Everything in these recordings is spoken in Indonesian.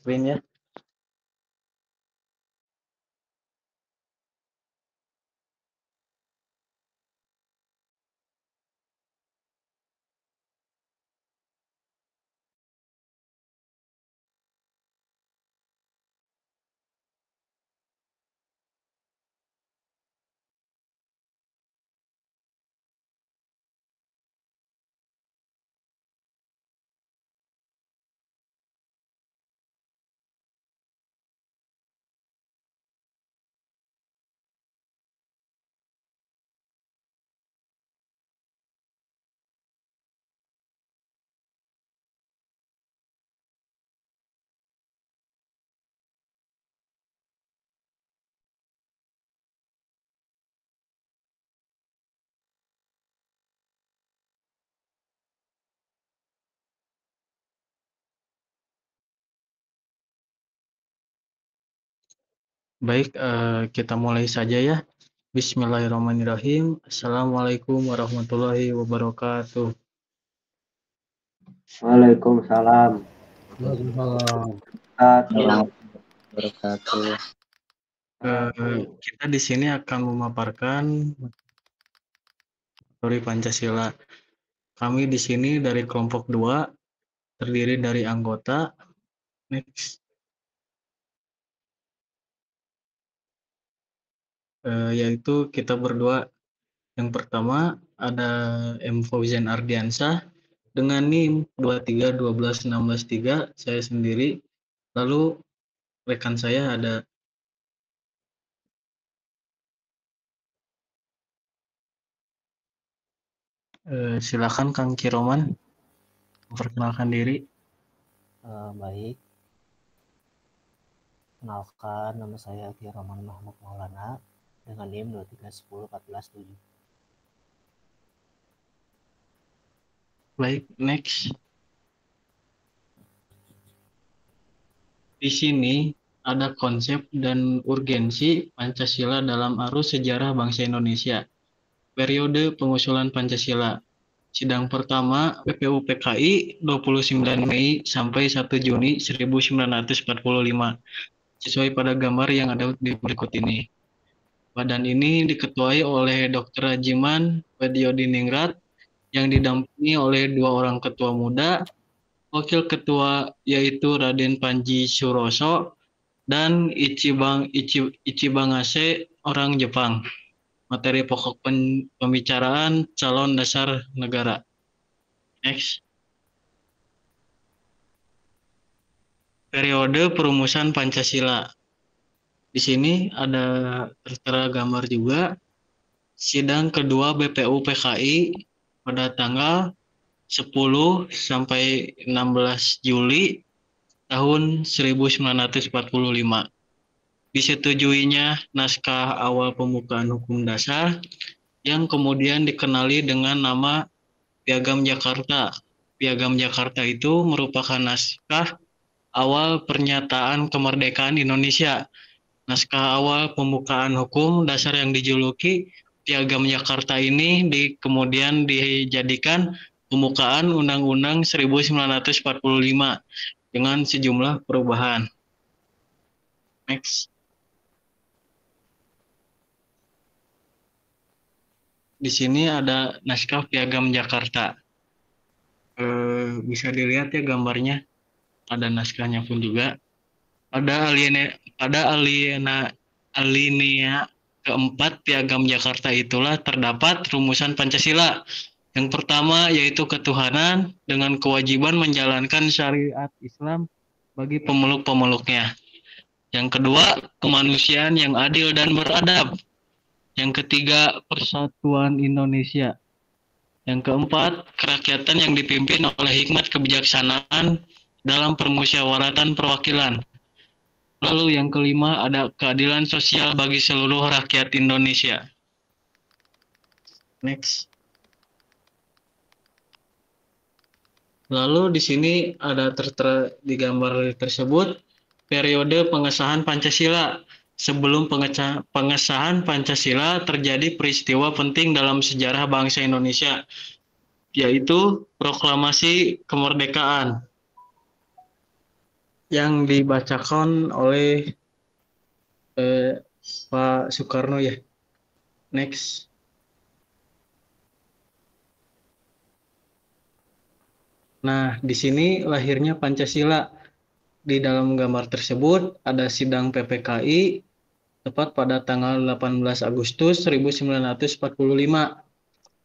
screen ya. Baik, kita mulai saja ya. Bismillahirrahmanirrahim. Assalamualaikum warahmatullahi wabarakatuh. Waalaikumsalam. Wabarakatuh. Kita di sini akan memaparkan teori Pancasila. Kami di sini dari kelompok 2, terdiri dari anggota. Next. Yaitu kita berdua. Yang pertama ada M. Fauzan Ardiansyah dengan NIM 2312163, saya sendiri. Lalu rekan saya ada silakan Kang Kiroman memperkenalkan diri. Baik. Kenalkan, nama saya Kiroman Mahmud Maulana dengan NIM 2310147. Baik, next. Di sini ada konsep dan urgensi Pancasila dalam arus sejarah bangsa Indonesia. Periode pengusulan Pancasila. Sidang pertama PPU-PKI 29 Mei sampai 1 Juni 1945. Sesuai pada gambar yang ada di berikut ini. Badan ini diketuai oleh Dr. Rajiman Wediodiningrat yang didampingi oleh 2 orang ketua muda, wakil ketua yaitu Raden Panji Suroso dan Ichibangase orang Jepang. Materi pokok pembicaraan calon dasar negara. Next. Periode perumusan Pancasila. Di sini ada tertera gambar juga. Sidang kedua BPU PKI pada tanggal 10 sampai 16 Juli tahun 1945. Disetujuinya naskah awal pembukaan hukum dasar yang kemudian dikenali dengan nama Piagam Jakarta. Piagam Jakarta itu merupakan naskah awal pernyataan kemerdekaan Indonesia. Naskah awal pembukaan hukum dasar yang dijuluki Piagam Jakarta ini kemudian dijadikan pembukaan Undang-Undang 1945 dengan sejumlah perubahan. Next. Di sini ada naskah Piagam Jakarta. Bisa dilihat ya gambarnya. Ada naskahnya pun juga. Pada alinea keempat Piagam Jakarta itulah terdapat rumusan Pancasila. Yang pertama yaitu ketuhanan dengan kewajiban menjalankan syariat Islam bagi pemeluk-pemeluknya. Yang kedua, kemanusiaan yang adil dan beradab. Yang ketiga, persatuan Indonesia. Yang keempat, kerakyatan yang dipimpin oleh hikmat kebijaksanaan dalam permusyawaratan perwakilan. Lalu yang kelima, ada keadilan sosial bagi seluruh rakyat Indonesia. Next. Lalu di sini ada tertera di gambar tersebut periode pengesahan Pancasila. Sebelum pengesahan Pancasila terjadi peristiwa penting dalam sejarah bangsa Indonesia, yaitu proklamasi kemerdekaan. yang dibacakan oleh Pak Soekarno ya. Next. Nah, di sini lahirnya Pancasila. Di dalam gambar tersebut ada sidang PPKI tepat pada tanggal 18 Agustus 1945.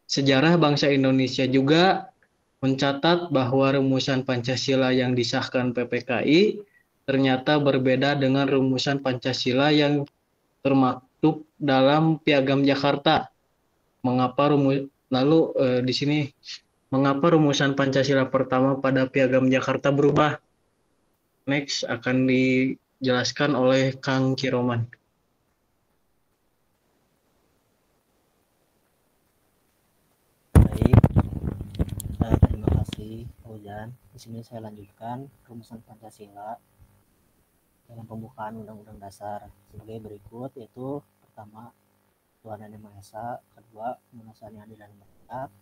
Sejarah bangsa Indonesia juga mencatat bahwa rumusan Pancasila yang disahkan PPKI ternyata berbeda dengan rumusan Pancasila yang termaktub dalam Piagam Jakarta. Lalu di sini mengapa rumusan Pancasila pertama pada Piagam Jakarta berubah? Next akan dijelaskan oleh Kang Kiroman. Baik, terima kasih Pak Ujan. Di sini saya lanjutkan rumusan Pancasila dalam pembukaan Undang-Undang Dasar sebagai berikut, yaitu pertama, Tuhan Yang Maha Esa; kedua, kemanusiaan yang adil dan beradab;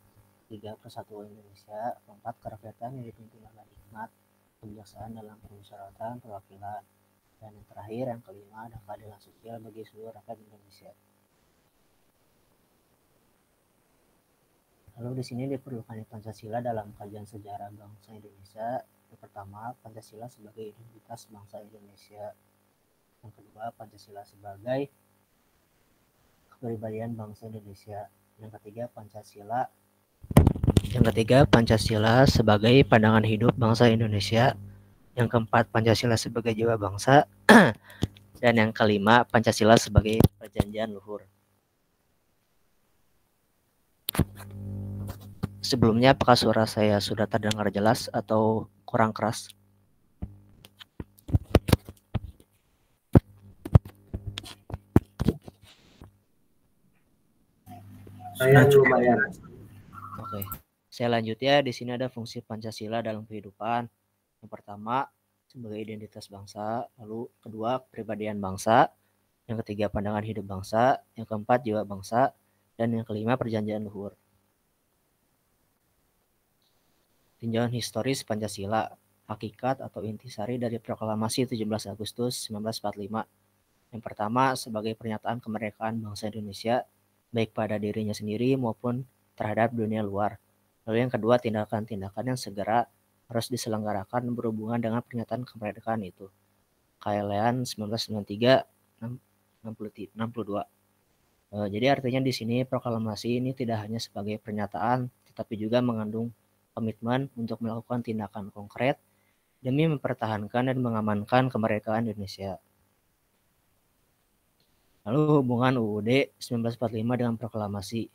tiga, persatuan Indonesia; keempat, kerakyatan yang dipimpin oleh hikmat, kebijaksanaan dalam permusyawaratan perwakilan; dan yang terakhir, yang kelima, ada keadilan sosial bagi seluruh rakyat Indonesia. Lalu di sini diperlukan Pancasila dalam kajian sejarah bangsa Indonesia. Yang pertama, Pancasila sebagai identitas bangsa Indonesia. Yang kedua, Pancasila sebagai kepribadian bangsa Indonesia. Yang ketiga, Pancasila sebagai pandangan hidup bangsa Indonesia. Yang keempat, Pancasila sebagai jiwa bangsa. Dan yang kelima, Pancasila sebagai perjanjian luhur. Sebelumnya, apakah suara saya sudah terdengar jelas atau kurang keras? Saya lumayan. Oke, saya lanjut ya. Di sini ada fungsi Pancasila dalam kehidupan. Yang pertama, sebagai identitas bangsa. Lalu kedua, kepribadian bangsa. Yang ketiga, pandangan hidup bangsa. Yang keempat, jiwa bangsa. Dan yang kelima, perjanjian luhur. Tinjauan historis Pancasila, hakikat atau intisari dari proklamasi 17 Agustus 1945. Yang pertama, sebagai pernyataan kemerdekaan bangsa Indonesia, baik pada dirinya sendiri maupun terhadap dunia luar. Lalu yang kedua, tindakan-tindakan yang segera harus diselenggarakan berhubungan dengan pernyataan kemerdekaan itu. KLEAN 1993-62. Jadi artinya di sini proklamasi ini tidak hanya sebagai pernyataan, tetapi juga mengandung komitmen untuk melakukan tindakan konkret demi mempertahankan dan mengamankan kemerdekaan Indonesia. Lalu hubungan UUD 1945 dengan proklamasi.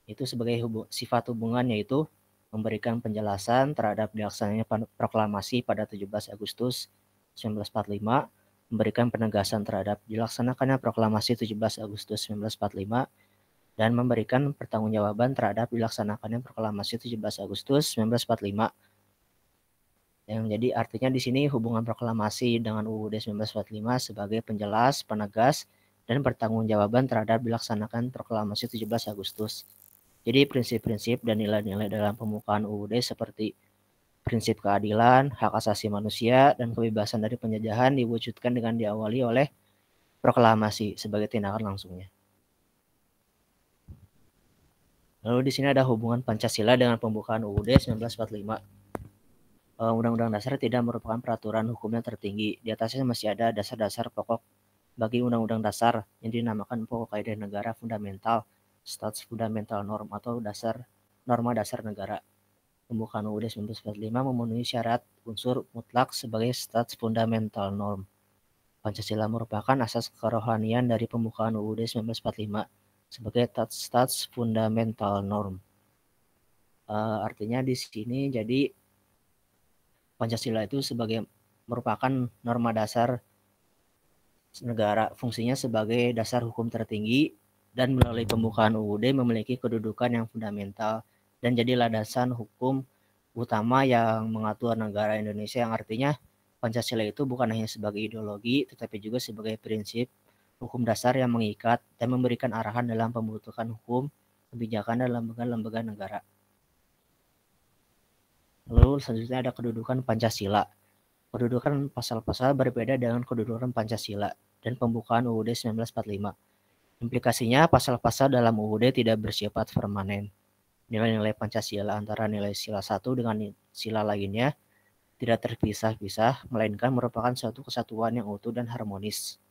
Itu sebagai sifat hubungannya itu memberikan penjelasan terhadap dilaksananya proklamasi pada 17 Agustus 1945, memberikan penegasan terhadap dilaksanakannya proklamasi 17 Agustus 1945, dan memberikan pertanggungjawaban terhadap dilaksanakannya proklamasi 17 Agustus 1945. Yang jadi artinya di sini hubungan proklamasi dengan UUD 1945 sebagai penjelas, penegas, dan pertanggungjawaban terhadap dilaksanakan proklamasi 17 Agustus. Jadi prinsip-prinsip dan nilai-nilai dalam pembukaan UUD seperti prinsip keadilan, hak asasi manusia, dan kebebasan dari penjajahan diwujudkan dengan diawali oleh proklamasi sebagai tindakan langsungnya. Lalu di sini ada hubungan Pancasila dengan pembukaan UUD 1945. Undang-Undang Dasar tidak merupakan peraturan hukum yang tertinggi. Di atasnya masih ada dasar-dasar pokok bagi Undang-Undang Dasar yang dinamakan pokok kaidah negara fundamental, Stats Fundamental Norm, atau norma dasar negara. Pembukaan UUD 1945 memenuhi syarat unsur mutlak sebagai Stats Fundamental Norm. Pancasila merupakan asas kerohanian dari pembukaan UUD 1945 sebagai Stats Fundamental Norm. Artinya di sini jadi Pancasila itu merupakan norma dasar negara, fungsinya sebagai dasar hukum tertinggi, dan melalui pembukaan UUD memiliki kedudukan yang fundamental dan jadi landasan hukum utama yang mengatur negara Indonesia, yang artinya Pancasila itu bukan hanya sebagai ideologi tetapi juga sebagai prinsip hukum dasar yang mengikat dan memberikan arahan dalam pembentukan hukum, kebijakan, dan lembaga-lembaga negara. Lalu selanjutnya ada kedudukan Pancasila. Kedudukan pasal-pasal berbeda dengan kedudukan Pancasila dan pembukaan UUD 1945. Implikasinya, pasal-pasal dalam UUD tidak bersifat permanen. Nilai-nilai Pancasila antara nilai sila satu dengan sila lainnya tidak terpisah-pisah, melainkan merupakan suatu kesatuan yang utuh dan harmonis.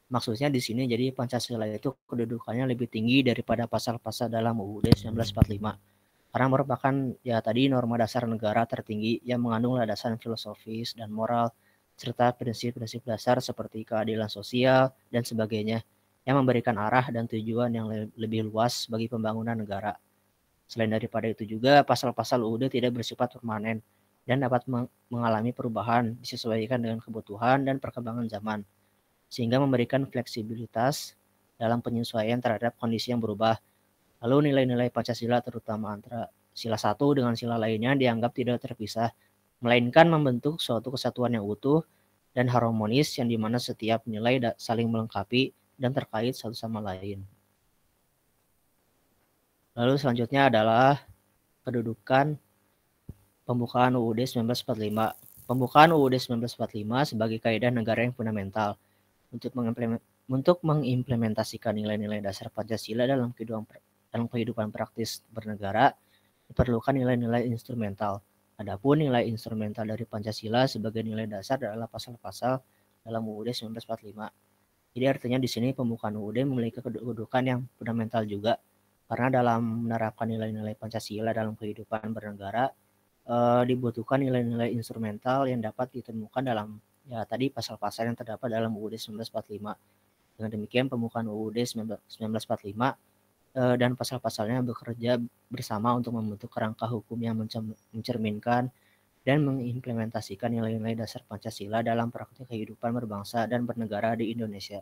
Maksudnya di sini jadi Pancasila itu kedudukannya lebih tinggi daripada pasal-pasal dalam UUD 1945. Karena merupakan ya tadi norma dasar negara tertinggi yang mengandung landasan filosofis dan moral serta prinsip-prinsip dasar seperti keadilan sosial dan sebagainya yang memberikan arah dan tujuan yang lebih luas bagi pembangunan negara. Selain daripada itu juga pasal-pasal UUD tidak bersifat permanen dan dapat mengalami perubahan disesuaikan dengan kebutuhan dan perkembangan zaman, sehingga memberikan fleksibilitas dalam penyesuaian terhadap kondisi yang berubah. Lalu nilai-nilai Pancasila terutama antara sila satu dengan sila lainnya dianggap tidak terpisah, melainkan membentuk suatu kesatuan yang utuh dan harmonis yang dimana setiap nilai saling melengkapi dan terkait satu sama lain. Lalu selanjutnya adalah kedudukan pembukaan UUD 1945. Pembukaan UUD 1945 sebagai kaidah negara yang fundamental untuk mengimplementasikan nilai-nilai dasar Pancasila dalam kehidupan praktis bernegara diperlukan nilai-nilai instrumental. Adapun nilai instrumental dari Pancasila sebagai nilai dasar adalah pasal-pasal dalam UUD 1945. Jadi artinya di sini pembukaan UUD memiliki kedudukan yang fundamental juga, karena dalam menerapkan nilai-nilai Pancasila dalam kehidupan bernegara dibutuhkan nilai-nilai instrumental yang dapat ditemukan dalam ya tadi pasal-pasal yang terdapat dalam UUD 1945. Dengan demikian pembukaan UUD 1945 dan pasal-pasalnya bekerja bersama untuk membentuk kerangka hukum yang mencerminkan dan mengimplementasikan nilai-nilai dasar Pancasila dalam praktik kehidupan berbangsa dan bernegara di Indonesia.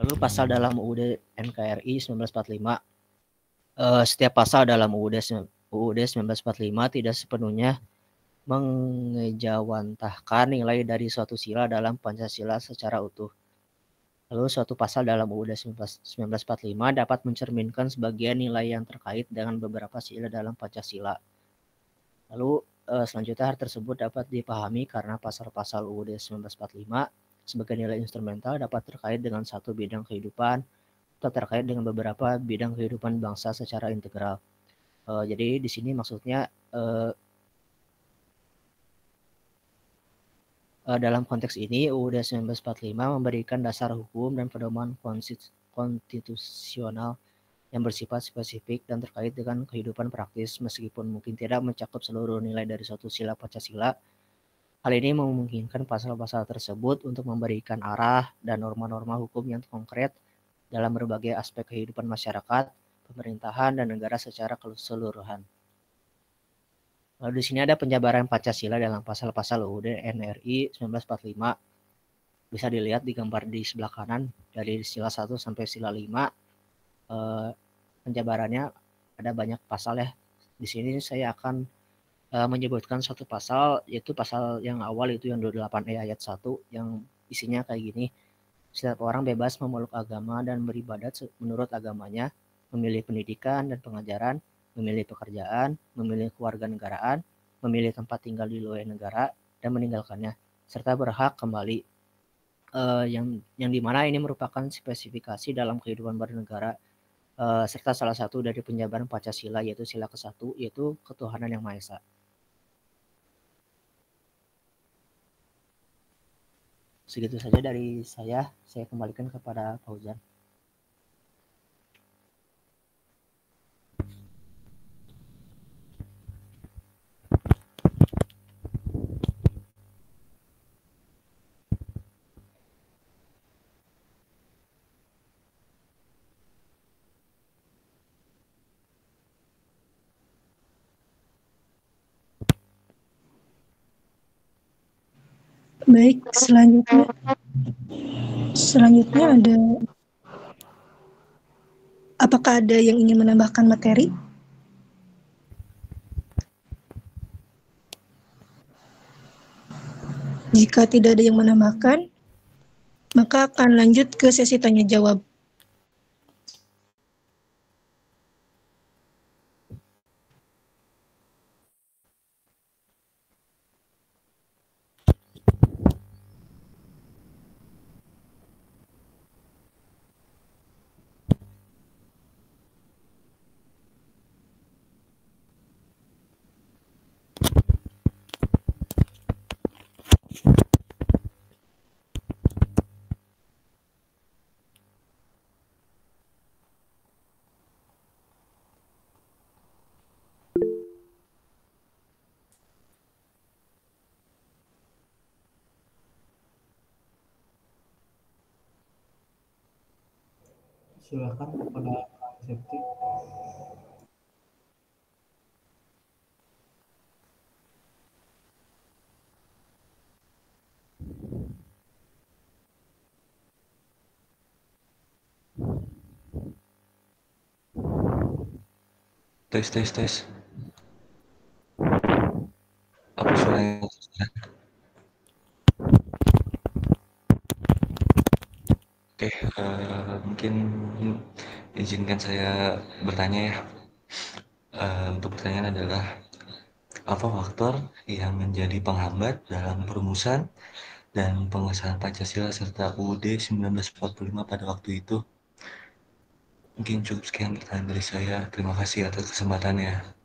Lalu pasal dalam UUD NKRI 1945. Setiap pasal dalam UUD 1945 tidak sepenuhnya mengejawantahkan nilai dari suatu sila dalam Pancasila secara utuh. Lalu suatu pasal dalam UUD 1945 dapat mencerminkan sebagian nilai yang terkait dengan beberapa sila dalam Pancasila. Lalu selanjutnya hal tersebut dapat dipahami karena pasal-pasal UUD 1945 sebagai nilai instrumental dapat terkait dengan satu bidang kehidupan atau terkait dengan beberapa bidang kehidupan bangsa secara integral. Jadi di sini maksudnya dalam konteks ini UUD 1945 memberikan dasar hukum dan pedoman konstitusional yang bersifat spesifik dan terkait dengan kehidupan praktis meskipun mungkin tidak mencakup seluruh nilai dari suatu sila Pancasila. Hal ini memungkinkan pasal-pasal tersebut untuk memberikan arah dan norma-norma hukum yang konkret dalam berbagai aspek kehidupan masyarakat, pemerintahan, dan negara secara keseluruhan. Lalu di sini ada penjabaran Pancasila dalam pasal-pasal UUD NRI 1945. Bisa dilihat di gambar di sebelah kanan dari sila 1 sampai sila 5. Penjabarannya ada banyak pasal ya. Di sini saya akan menyebutkan satu pasal, yaitu pasal yang awal itu yang 28E ayat 1 yang isinya kayak gini. Setiap orang bebas memeluk agama dan beribadat menurut agamanya, memilih pendidikan dan pengajaran, memilih pekerjaan, memilih kewarganegaraan, memilih tempat tinggal di luar negara, dan meninggalkannya, serta berhak kembali. Yang dimana ini merupakan spesifikasi dalam kehidupan bernegara, serta salah satu dari penjabaran Pancasila, yaitu sila ke-1, yaitu ketuhanan yang Maha Esa. Segitu saja dari saya kembalikan kepada Fauzan. Baik, selanjutnya ada, apakah ada yang ingin menambahkan materi? Jika tidak ada yang menambahkan, maka akan lanjut ke sesi tanya jawab. Silakan kepada Kang Septi. Tes. Apa suaranya? Oke, mungkin izinkan saya bertanya ya. Untuk pertanyaan adalah, apa faktor yang menjadi penghambat dalam perumusan dan pengesahan Pancasila serta UUD 1945 pada waktu itu? Mungkin cukup sekian pertanyaan dari saya. Terima kasih atas kesempatannya.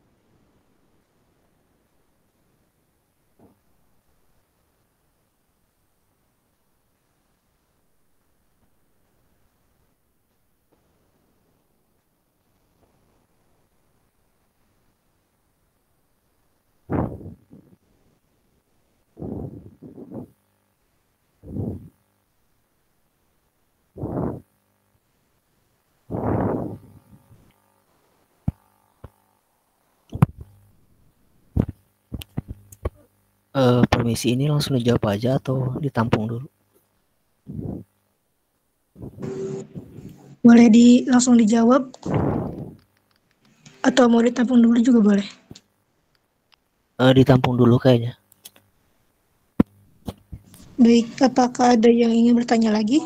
Permisi, ini langsung dijawab aja atau ditampung dulu? Boleh langsung dijawab atau mau ditampung dulu juga boleh. Ditampung dulu kayaknya. Baik, apakah ada yang ingin bertanya lagi?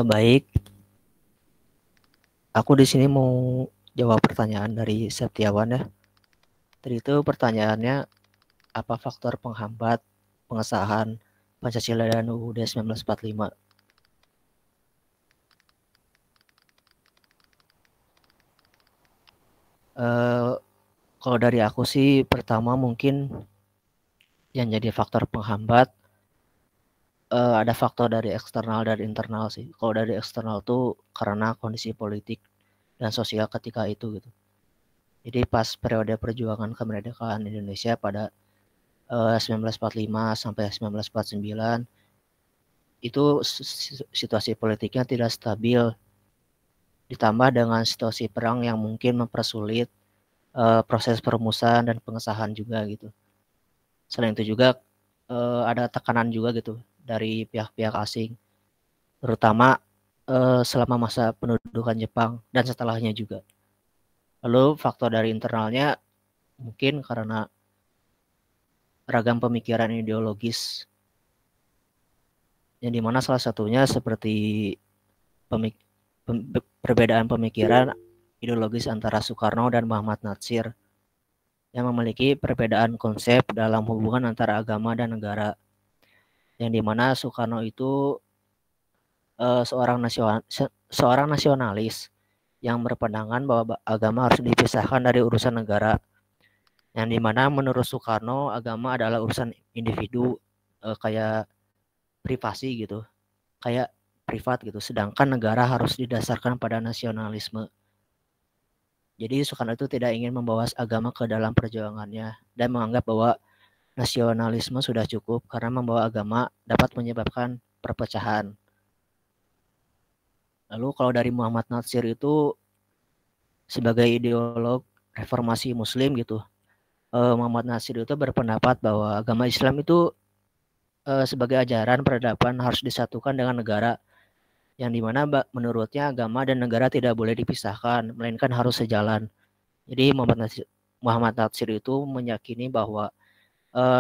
Baik, aku di sini mau jawab pertanyaan dari Septiawan ya. Tadi itu pertanyaannya, apa faktor penghambat pengesahan Pancasila dan UUD 1945? Kalau dari aku sih, pertama mungkin yang jadi faktor penghambat ada faktor dari eksternal dan internal sih. Kalau dari eksternal tuh karena kondisi politik dan sosial ketika itu gitu. Jadi pas periode perjuangan kemerdekaan Indonesia pada 1945 sampai 1949 itu situasi politiknya tidak stabil, ditambah dengan situasi perang yang mungkin mempersulit proses perumusan dan pengesahan juga gitu. Selain itu juga ada tekanan juga gitu dari pihak-pihak asing, terutama selama masa pendudukan Jepang dan setelahnya juga. Lalu faktor dari internalnya mungkin karena ragam pemikiran ideologis, yang dimana salah satunya seperti perbedaan pemikiran ideologis antara Soekarno dan Muhammad Natsir yang memiliki perbedaan konsep dalam hubungan antara agama dan negara. yang dimana Soekarno itu seorang nasionalis yang berpandangan bahwa agama harus dipisahkan dari urusan negara, yang dimana menurut Soekarno agama adalah urusan individu, kayak privasi gitu, kayak privat gitu, sedangkan negara harus didasarkan pada nasionalisme. Jadi Soekarno itu tidak ingin membawa agama ke dalam perjuangannya dan menganggap bahwa nasionalisme sudah cukup karena membawa agama dapat menyebabkan perpecahan. Lalu kalau dari Muhammad Natsir itu sebagai ideolog reformasi Muslim gitu, Muhammad Natsir itu berpendapat bahwa agama Islam itu sebagai ajaran peradaban harus disatukan dengan negara, yang dimana menurutnya agama dan negara tidak boleh dipisahkan, melainkan harus sejalan. Jadi Muhammad Natsir itu meyakini bahwa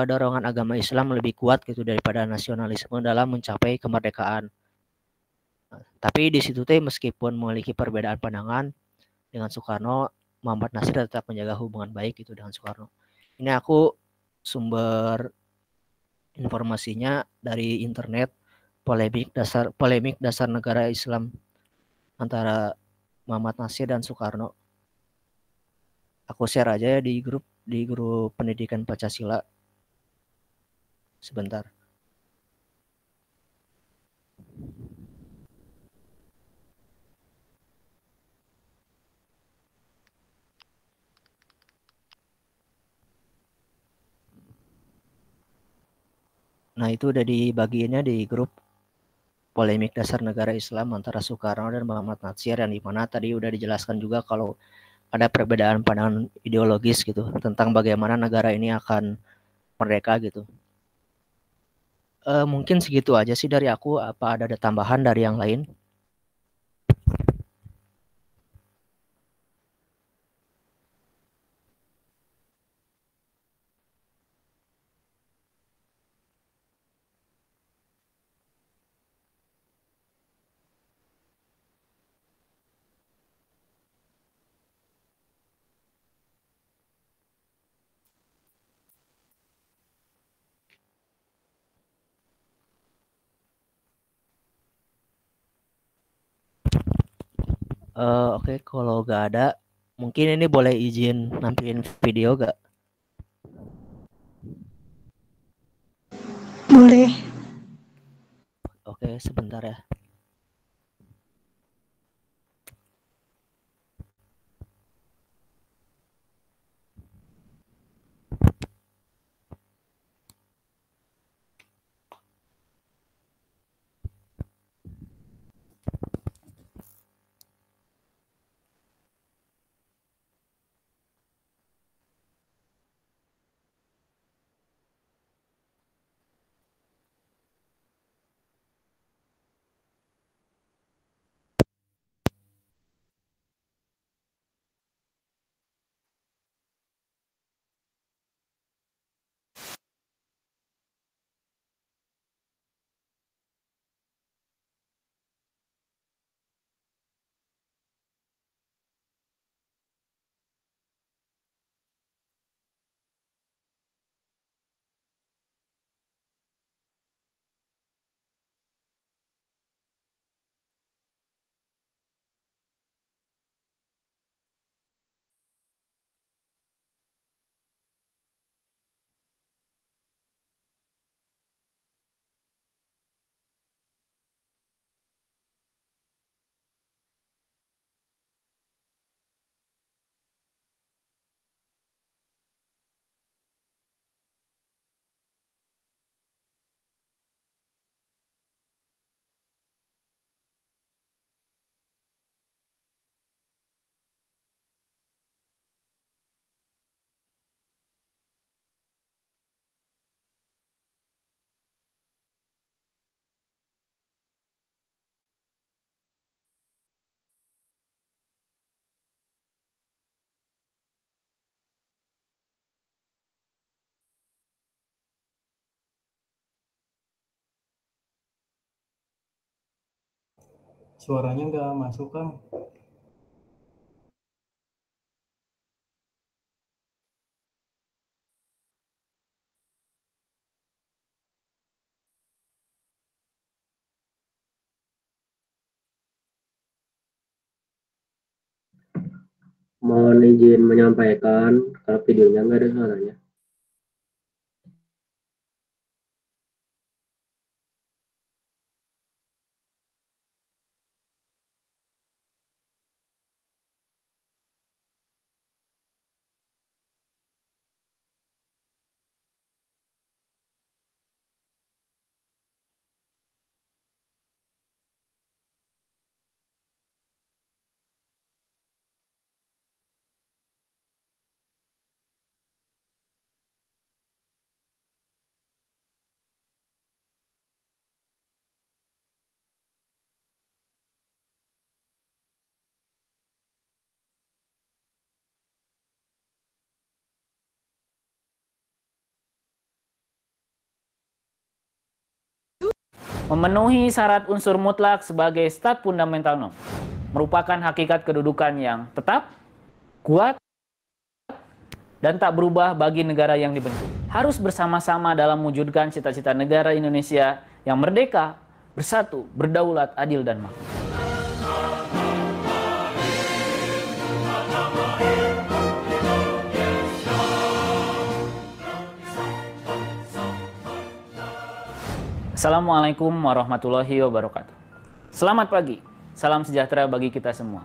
dorongan agama Islam lebih kuat gitu daripada nasionalisme dalam mencapai kemerdekaan. Tapi di situ teh meskipun memiliki perbedaan pandangan dengan Soekarno, Muhammad Natsir tetap menjaga hubungan baik gitu dengan Soekarno. Ini aku sumber informasinya dari internet, polemik dasar negara Islam antara Muhammad Natsir dan Soekarno. Aku share aja ya di grup pendidikan Pancasila. Sebentar. Nah, itu udah dibagiinnya di grup polemik dasar negara Islam antara Soekarno dan Muhammad Natsir, yang dimana tadi udah dijelaskan juga kalau ada perbedaan pandangan ideologis gitu tentang bagaimana negara ini akan merdeka gitu. Mungkin segitu aja sih dari aku. Apa ada tambahan dari yang lain? Oke, kalau nggak ada, mungkin ini boleh izin nampilin video gak? Boleh. Oke, sebentar ya. Suaranya nggak masuk, Kang. Mohon izin menyampaikan kalau videonya nggak ada suaranya. Memenuhi syarat unsur mutlak sebagai stat fundamental norm merupakan hakikat kedudukan yang tetap, kuat, dan tak berubah bagi negara yang dibentuk. Harus bersama-sama dalam mewujudkan cita-cita negara Indonesia yang merdeka, bersatu, berdaulat, adil, dan makmur. Assalamualaikum warahmatullahi wabarakatuh. Selamat pagi, salam sejahtera bagi kita semua.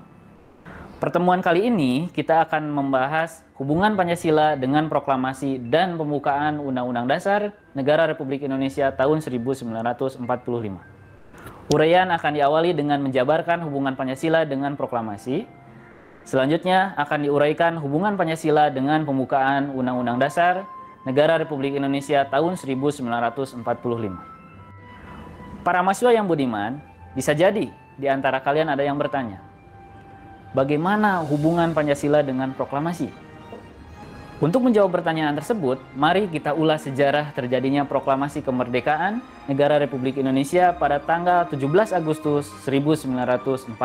Pertemuan kali ini kita akan membahas hubungan Pancasila dengan proklamasi dan pembukaan Undang-Undang Dasar Negara Republik Indonesia tahun 1945. Uraian akan diawali dengan menjabarkan hubungan Pancasila dengan proklamasi. Selanjutnya akan diuraikan hubungan Pancasila dengan pembukaan Undang-Undang Dasar Negara Republik Indonesia tahun 1945. Para mahasiswa yang budiman, bisa jadi di antara kalian ada yang bertanya, bagaimana hubungan Pancasila dengan proklamasi? Untuk menjawab pertanyaan tersebut, mari kita ulas sejarah terjadinya proklamasi kemerdekaan Negara Republik Indonesia pada tanggal 17 Agustus 1945.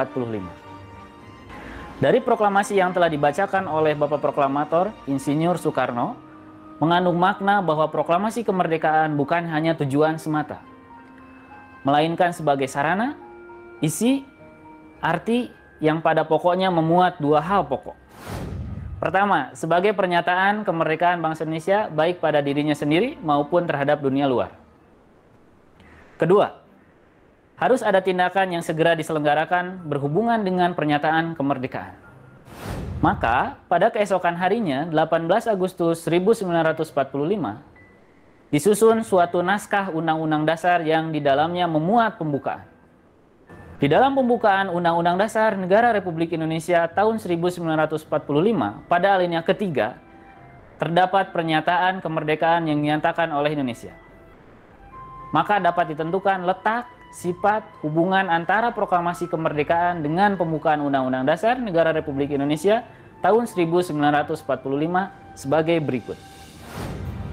Dari proklamasi yang telah dibacakan oleh Bapak Proklamator Insinyur Soekarno, mengandung makna bahwa proklamasi kemerdekaan bukan hanya tujuan semata, melainkan sebagai sarana, isi, arti yang pada pokoknya memuat dua hal pokok. Pertama, sebagai pernyataan kemerdekaan bangsa Indonesia baik pada dirinya sendiri maupun terhadap dunia luar. Kedua, harus ada tindakan yang segera diselenggarakan berhubungan dengan pernyataan kemerdekaan. Maka, pada keesokan harinya, 18 Agustus 1945, disusun suatu naskah Undang-Undang Dasar yang di dalamnya memuat pembukaan. Di dalam pembukaan Undang-Undang Dasar Negara Republik Indonesia tahun 1945 pada alinea ketiga terdapat pernyataan kemerdekaan yang dinyatakan oleh Indonesia. Maka dapat ditentukan letak, sifat, hubungan antara proklamasi kemerdekaan dengan pembukaan Undang-Undang Dasar Negara Republik Indonesia tahun 1945 sebagai berikut.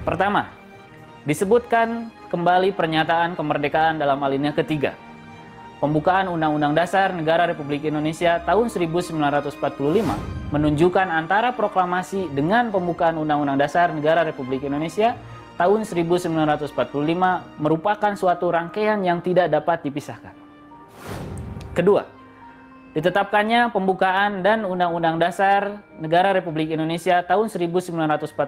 Pertama, disebutkan kembali pernyataan kemerdekaan dalam alinea ketiga. Pembukaan Undang-Undang Dasar Negara Republik Indonesia tahun 1945 menunjukkan antara proklamasi dengan pembukaan Undang-Undang Dasar Negara Republik Indonesia tahun 1945 merupakan suatu rangkaian yang tidak dapat dipisahkan. Kedua, ditetapkannya pembukaan dan Undang-Undang Dasar Negara Republik Indonesia tahun 1945,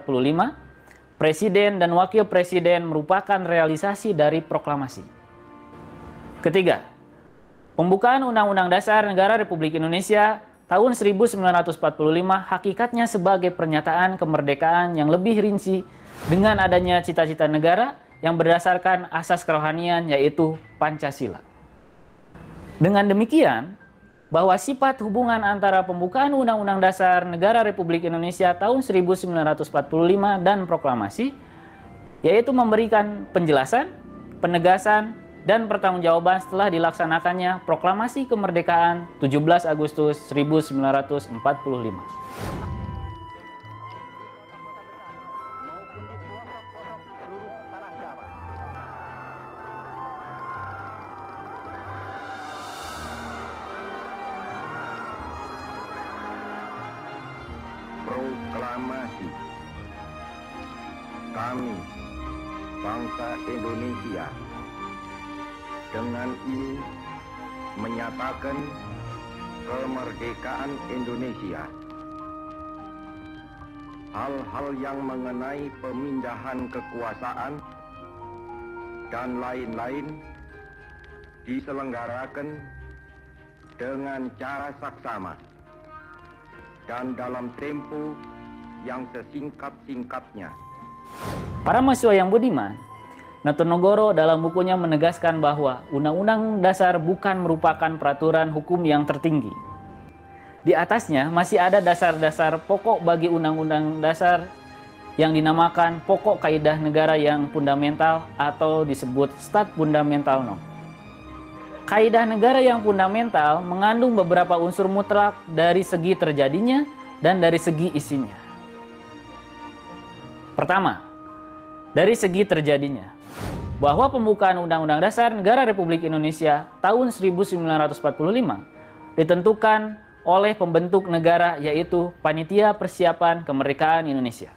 Presiden dan Wakil Presiden merupakan realisasi dari proklamasi. Ketiga, pembukaan Undang-Undang Dasar Negara Republik Indonesia tahun 1945 hakikatnya sebagai pernyataan kemerdekaan yang lebih rinci dengan adanya cita-cita negara yang berdasarkan asas kerohanian yaitu Pancasila. Dengan demikian, bahwa sifat hubungan antara pembukaan Undang-Undang Dasar Negara Republik Indonesia tahun 1945 dan proklamasi, yaitu memberikan penjelasan, penegasan, dan pertanggungjawaban setelah dilaksanakannya proklamasi kemerdekaan 17 Agustus 1945. Proklamasi. Kami, bangsa Indonesia, dengan ini menyatakan kemerdekaan Indonesia hal-hal yang mengenai pemindahan kekuasaan dan lain-lain diselenggarakan dengan cara saksama dan dalam tempo yang sesingkat-singkatnya. Para mahasiswa yang budiman, Natonegoro dalam bukunya menegaskan bahwa Undang-Undang Dasar bukan merupakan peraturan hukum yang tertinggi. Di atasnya masih ada dasar-dasar pokok bagi Undang-Undang Dasar yang dinamakan pokok kaidah negara yang fundamental atau disebut Stat Fundamental Norm. Kaidah negara yang fundamental mengandung beberapa unsur mutlak dari segi terjadinya dan dari segi isinya. Pertama, dari segi terjadinya, bahwa pembukaan Undang-Undang Dasar Negara Republik Indonesia tahun 1945 ditentukan oleh pembentuk negara, yaitu Panitia Persiapan Kemerdekaan Indonesia.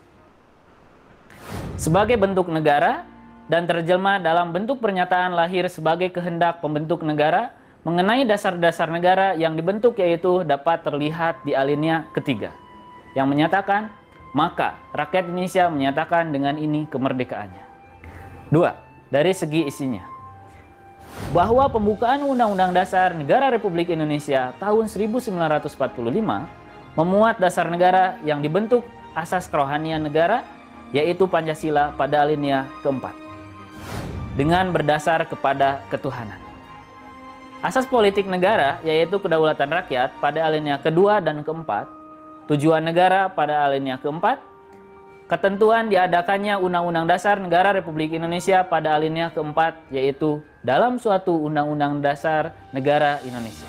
Sebagai bentuk negara dan terjemah dalam bentuk pernyataan lahir sebagai kehendak pembentuk negara mengenai dasar-dasar negara yang dibentuk, yaitu dapat terlihat di alinea ketiga yang menyatakan, maka rakyat Indonesia menyatakan dengan ini kemerdekaannya. 2. Dari segi isinya, bahwa pembukaan Undang-Undang Dasar Negara Republik Indonesia tahun 1945 memuat dasar negara yang dibentuk asas kerohanian negara, yaitu Pancasila pada alinea keempat, dengan berdasar kepada ketuhanan. Asas politik negara, yaitu kedaulatan rakyat pada alinea kedua dan keempat, tujuan negara pada alinea keempat, ketentuan diadakannya Undang-Undang Dasar Negara Republik Indonesia pada alinea keempat, yaitu dalam suatu Undang-Undang Dasar Negara Indonesia.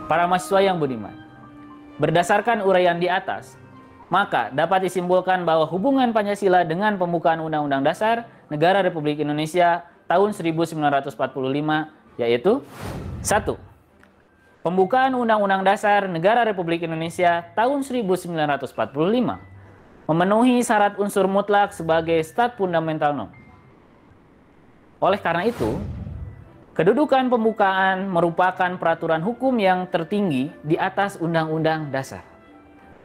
Para mahasiswa yang budiman, berdasarkan uraian di atas, maka dapat disimpulkan bahwa hubungan Pancasila dengan pembukaan Undang-Undang Dasar Negara Republik Indonesia tahun 1945 yaitu 1. Pembukaan Undang-Undang Dasar Negara Republik Indonesia tahun 1945 memenuhi syarat unsur mutlak sebagai Stat Fundamental Norm. Oleh karena itu, kedudukan pembukaan merupakan peraturan hukum yang tertinggi di atas Undang-Undang Dasar.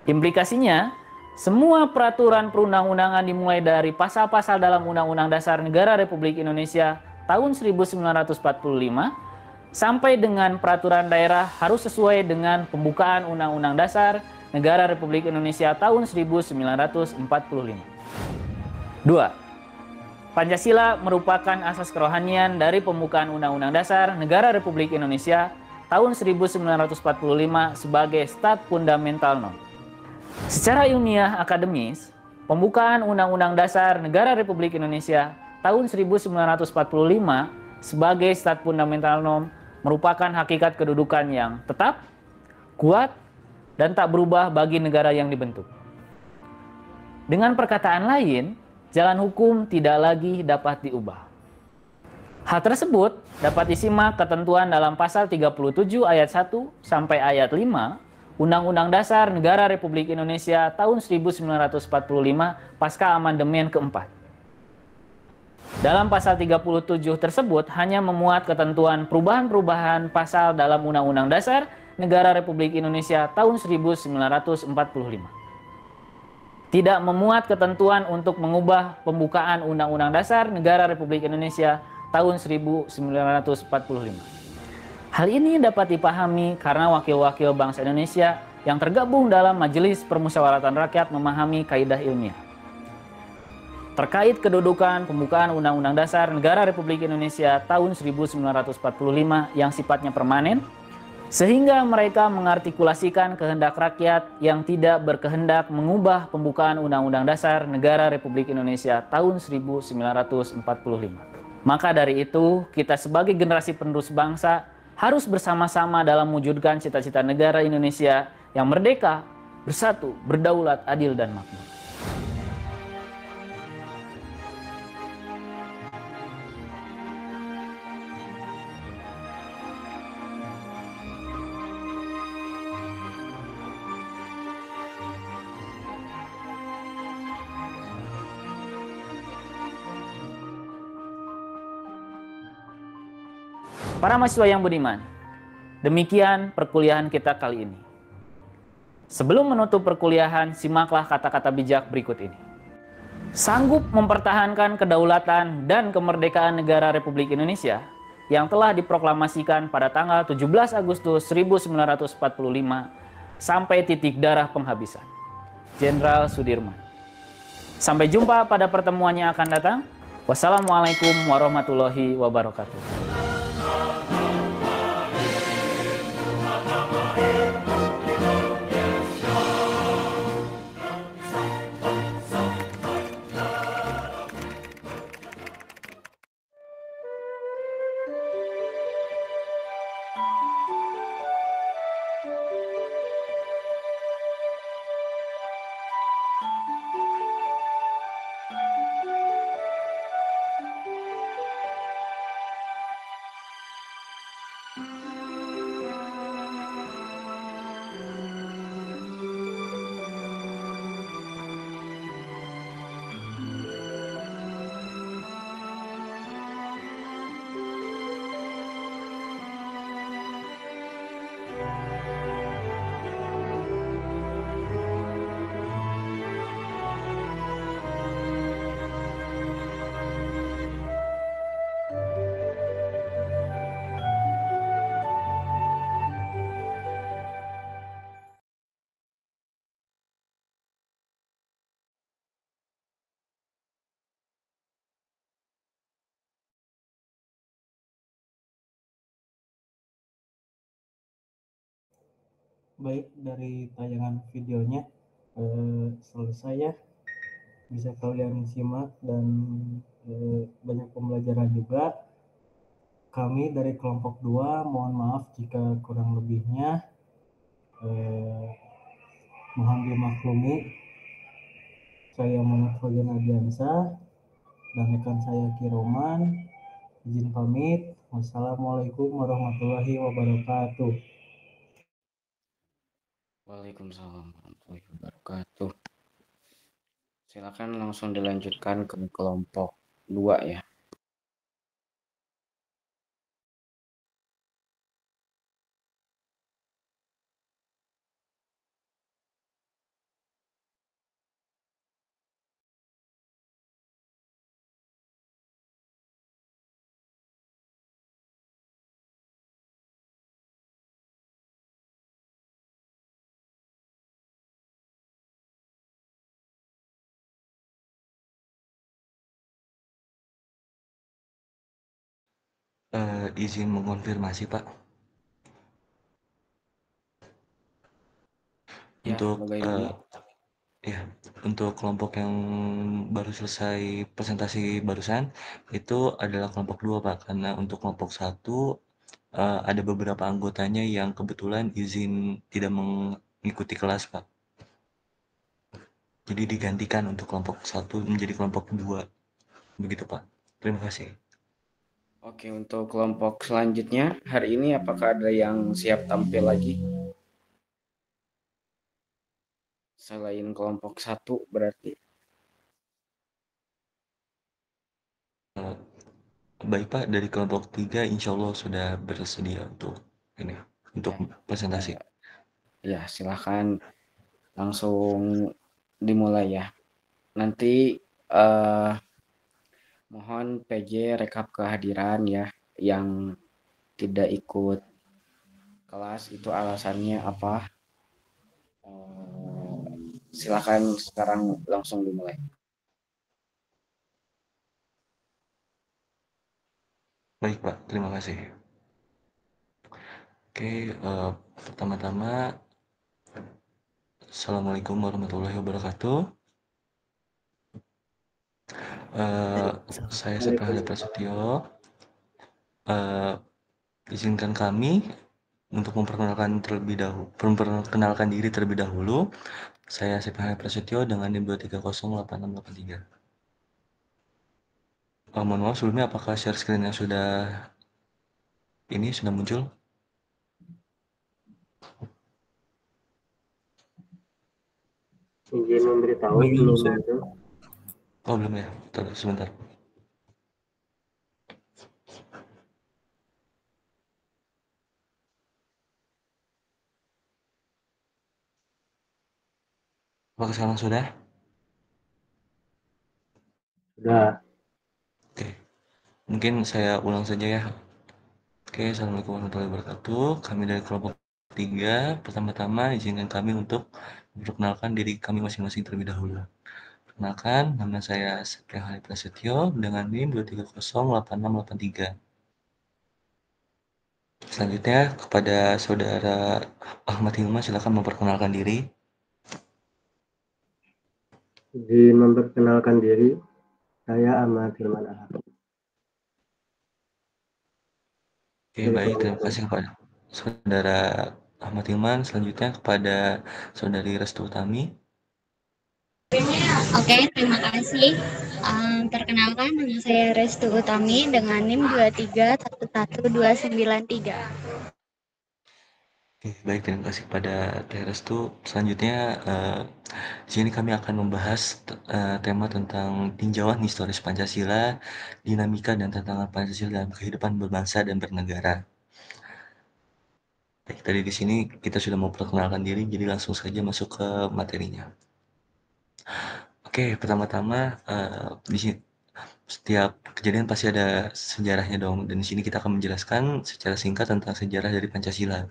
Implikasinya, semua peraturan perundang-undangan dimulai dari pasal-pasal dalam Undang-Undang Dasar Negara Republik Indonesia tahun 1945 sampai dengan peraturan daerah harus sesuai dengan pembukaan Undang-Undang Dasar Negara Republik Indonesia tahun 1945. 2. Pancasila merupakan asas kerohanian dari pembukaan Undang-Undang Dasar Negara Republik Indonesia tahun 1945 sebagai Stat Fundamental Norm. Secara ilmiah akademis, pembukaan Undang-Undang Dasar Negara Republik Indonesia tahun 1945 sebagai Stat Fundamental Norm merupakan hakikat kedudukan yang tetap, kuat, dan tak berubah bagi negara yang dibentuk. Dengan perkataan lain, jalan hukum tidak lagi dapat diubah. Hal tersebut dapat disimak ketentuan dalam pasal 37 ayat 1 sampai ayat 5 Undang-Undang Dasar Negara Republik Indonesia tahun 1945 pasca amandemen keempat. Dalam pasal 37 tersebut hanya memuat ketentuan perubahan-perubahan pasal dalam Undang-Undang Dasar Negara Republik Indonesia tahun 1945. Tidak memuat ketentuan untuk mengubah pembukaan Undang-Undang Dasar Negara Republik Indonesia tahun 1945. Hal ini dapat dipahami karena wakil-wakil bangsa Indonesia yang tergabung dalam Majelis Permusyawaratan Rakyat memahami kaidah ilmiah terkait kedudukan pembukaan Undang-Undang Dasar Negara Republik Indonesia tahun 1945 yang sifatnya permanen, sehingga mereka mengartikulasikan kehendak rakyat yang tidak berkehendak mengubah pembukaan Undang-Undang Dasar Negara Republik Indonesia tahun 1945. Maka dari itu, kita sebagai generasi penerus bangsa harus bersama-sama dalam mewujudkan cita-cita negara Indonesia yang merdeka, bersatu, berdaulat, adil, dan makmur. Para mahasiswa yang budiman, demikian perkuliahan kita kali ini. Sebelum menutup perkuliahan, simaklah kata-kata bijak berikut ini. Sanggup mempertahankan kedaulatan dan kemerdekaan negara Republik Indonesia yang telah diproklamasikan pada tanggal 17 Agustus 1945 sampai titik darah penghabisan. Jenderal Sudirman. Sampai jumpa pada pertemuan yang akan datang. Wassalamualaikum warahmatullahi wabarakatuh. Baik, dari tayangan videonya selesai ya. Bisa kalian simak dan banyak pembelajaran juga. Kami dari kelompok 2 mohon maaf jika kurang lebihnya. Mohon dimaklumi. Saya Muhammad Fajan Adiansa dan rekan saya Kiroman. Izin pamit. Wassalamualaikum warahmatullahi wabarakatuh. Waalaikumsalam warahmatullahi wabarakatuh. Silakan langsung dilanjutkan ke kelompok 2 ya. Izin mengonfirmasi Pak. Ya, Untuk bagaimana? ya, untuk kelompok yang baru selesai presentasi barusan itu adalah kelompok 2 Pak, karena untuk kelompok 1 ada beberapa anggotanya yang kebetulan izin tidak mengikuti kelas Pak. Jadi digantikan untuk kelompok 1 menjadi kelompok 2. Begitu Pak. Terima kasih. Oke, untuk kelompok selanjutnya, hari ini apakah ada yang siap tampil lagi? Selain kelompok 1 berarti. Baik Pak, dari kelompok 3 insya Allah sudah bersedia untuk ini, untuk presentasi. Ya, silahkan langsung dimulai ya. Nanti mohon PJ rekap kehadiran ya, yang tidak ikut kelas itu alasannya apa. Silakan sekarang langsung dimulai. Baik Pak, terima kasih. Oke, pertama-tama Assalamualaikum warahmatullahi wabarakatuh. Saya Sepahali Prasetyo. Izinkan kami untuk memperkenalkan diri terlebih dahulu. Saya Sepahali Prasetyo dengan NIM 2308683. Mohon maaf sebelumnya, apakah share screen-nya sudah muncul? Izin memberitahu belum muncul. Oh belum ya, sebentar. Apakah sekarang sudah? Sudah. Oke, mungkin saya ulang saja ya. Oke, Assalamualaikum warahmatullahi wabarakatuh. Kami dari kelompok 3, pertama-tama izinkan kami untuk memperkenalkan diri kami masing-masing terlebih dahulu. Perkenalkan, nama saya Septian Hari Prasetyo dengan NIM 2308683. Selanjutnya kepada Saudara Ahmad Hilman, silakan memperkenalkan diri. Izin memperkenalkan diri, saya Ahmad Hilman Ahad. Oke, baik, terima kasih kepada Saudara Ahmad Hilman. Selanjutnya kepada Saudari Restu Utami. Oke, terima kasih. Perkenalkan, nama saya Restu Utami dengan NIM 2311293. Oke, baik, terima kasih kepada Teh Restu. Selanjutnya, di sini kami akan membahas tema tentang tinjauan historis Pancasila, dinamika dan tantangan Pancasila dalam kehidupan berbangsa dan bernegara. Baik, tadi di sini kita sudah memperkenalkan diri, jadi langsung saja masuk ke materinya. Oke, pertama-tama di sini setiap kejadian pasti ada sejarahnya dong, dan di sini kita akan menjelaskan secara singkat tentang sejarah dari Pancasila.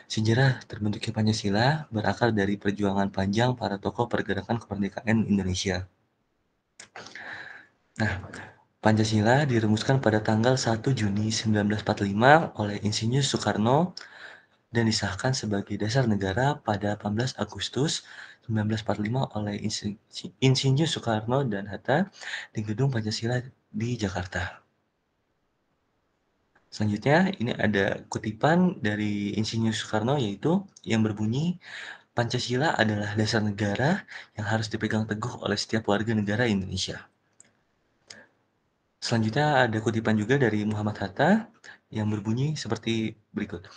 Sejarah terbentuknya Pancasila berakar dari perjuangan panjang para tokoh pergerakan kemerdekaan Indonesia. Nah, Pancasila dirumuskan pada tanggal 1 Juni 1945 oleh Insinyur Soekarno dan disahkan sebagai dasar negara pada 18 Agustus 1945 oleh Insinyur Soekarno dan Hatta di Gedung Pancasila di Jakarta. Selanjutnya, ini ada kutipan dari Insinyur Soekarno yaitu yang berbunyi, Pancasila adalah dasar negara yang harus dipegang teguh oleh setiap warga negara Indonesia. Selanjutnya ada kutipan juga dari Muhammad Hatta yang berbunyi seperti berikut.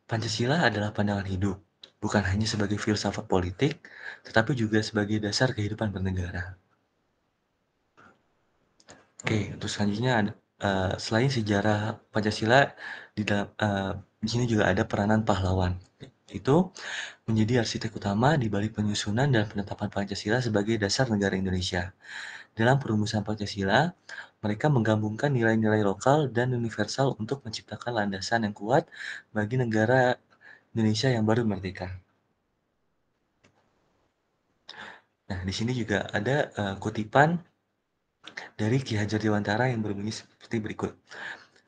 Pancasila adalah pandangan hidup, bukan hanya sebagai filsafat politik, tetapi juga sebagai dasar kehidupan bernegara. Oke, untuk selanjutnya ada, selain sejarah Pancasila, di sini juga ada peranan pahlawan. Itu menjadi arsitek utama di balik penyusunan dan penetapan Pancasila sebagai dasar negara Indonesia. Dalam perumusan Pancasila, mereka menggabungkan nilai-nilai lokal dan universal untuk menciptakan landasan yang kuat bagi negara Indonesia yang baru merdeka. Nah, di sini juga ada kutipan dari Ki Hajar Dewantara yang berbunyi seperti berikut.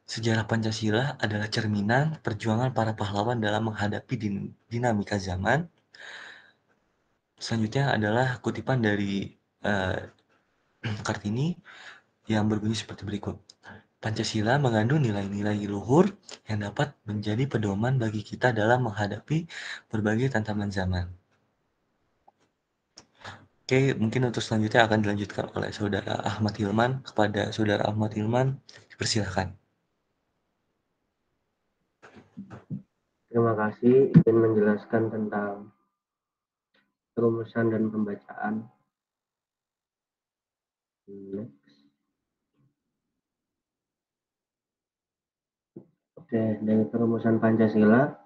Sejarah Pancasila adalah cerminan perjuangan para pahlawan dalam menghadapi dinamika zaman. Selanjutnya adalah kutipan dari Kartini yang berbunyi seperti berikut. Pancasila mengandung nilai-nilai luhur yang dapat menjadi pedoman bagi kita dalam menghadapi berbagai tantangan zaman. Oke, mungkin untuk selanjutnya akan dilanjutkan oleh Saudara Ahmad Hilman. Kepada Saudara Ahmad Hilman, dipersilakan. Terima kasih, izin menjelaskan tentang perumusan dan pembacaan. Oke, dari perumusan Pancasila.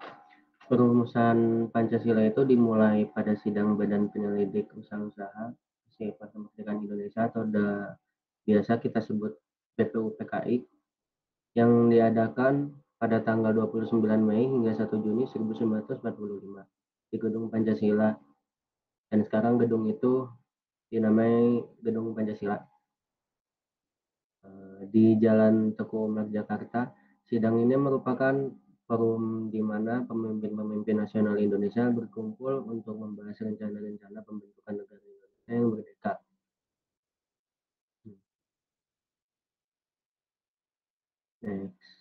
Perumusan Pancasila itu dimulai pada sidang Badan Penyelidik Usaha-usaha Persiapan Kemerdekaan Indonesia atau biasa kita sebut BPUPKI yang diadakan pada tanggal 29 Mei hingga 1 Juni 1945 di Gedung Pancasila, dan sekarang gedung itu dinamai Gedung Pancasila di Jalan Teguh Umar, Jakarta. Sidang ini merupakan forum di mana pemimpin-pemimpin nasional Indonesia berkumpul untuk membahas rencana-rencana pembentukan negara Indonesia yang merdeka. Next.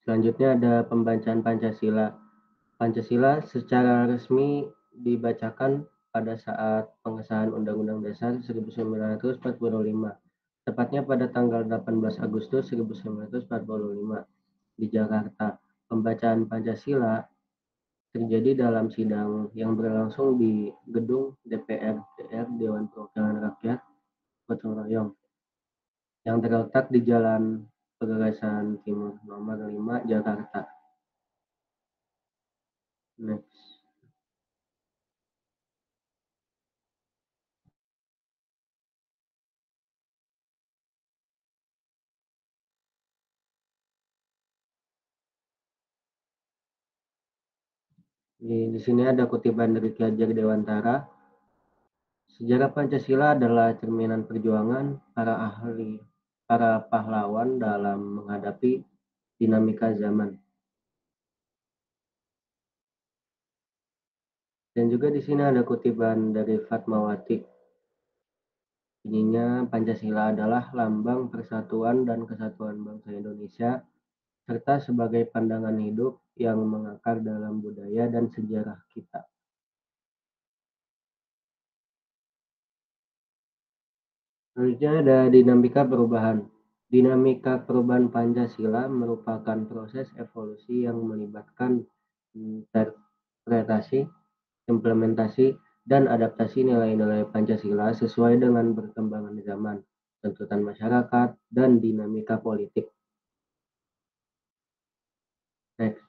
Selanjutnya ada pembacaan Pancasila. Pancasila secara resmi dibacakan pada saat pengesahan Undang-Undang Dasar 1945, tepatnya pada tanggal 18 Agustus 1945 di Jakarta. Pembacaan Pancasila terjadi dalam sidang yang berlangsung di gedung DPR Dewan Perwakilan Rakyat Gotong Royong yang terletak di Jalan Pegasan Timur nomor 5 Jakarta. Next. Di sini ada kutipan dari Ki Hajar Dewantara. Sejarah Pancasila adalah cerminan perjuangan para pahlawan dalam menghadapi dinamika zaman. Dan juga di sini ada kutipan dari Fatmawati. Bunyinya, Pancasila adalah lambang persatuan dan kesatuan bangsa Indonesia serta sebagai pandangan hidup yang mengakar dalam budaya dan sejarah kita. Selanjutnya ada dinamika perubahan. Dinamika perubahan Pancasila merupakan proses evolusi yang melibatkan interpretasi, implementasi, dan adaptasi nilai-nilai Pancasila sesuai dengan perkembangan zaman, tuntutan masyarakat, dan dinamika politik. Next.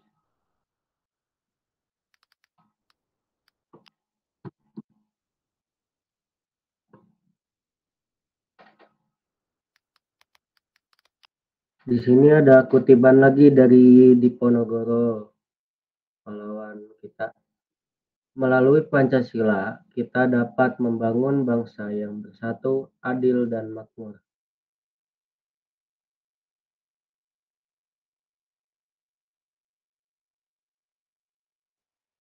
Di sini ada kutipan lagi dari Diponegoro, pahlawan kita. Melalui Pancasila, kita dapat membangun bangsa yang bersatu, adil, dan makmur.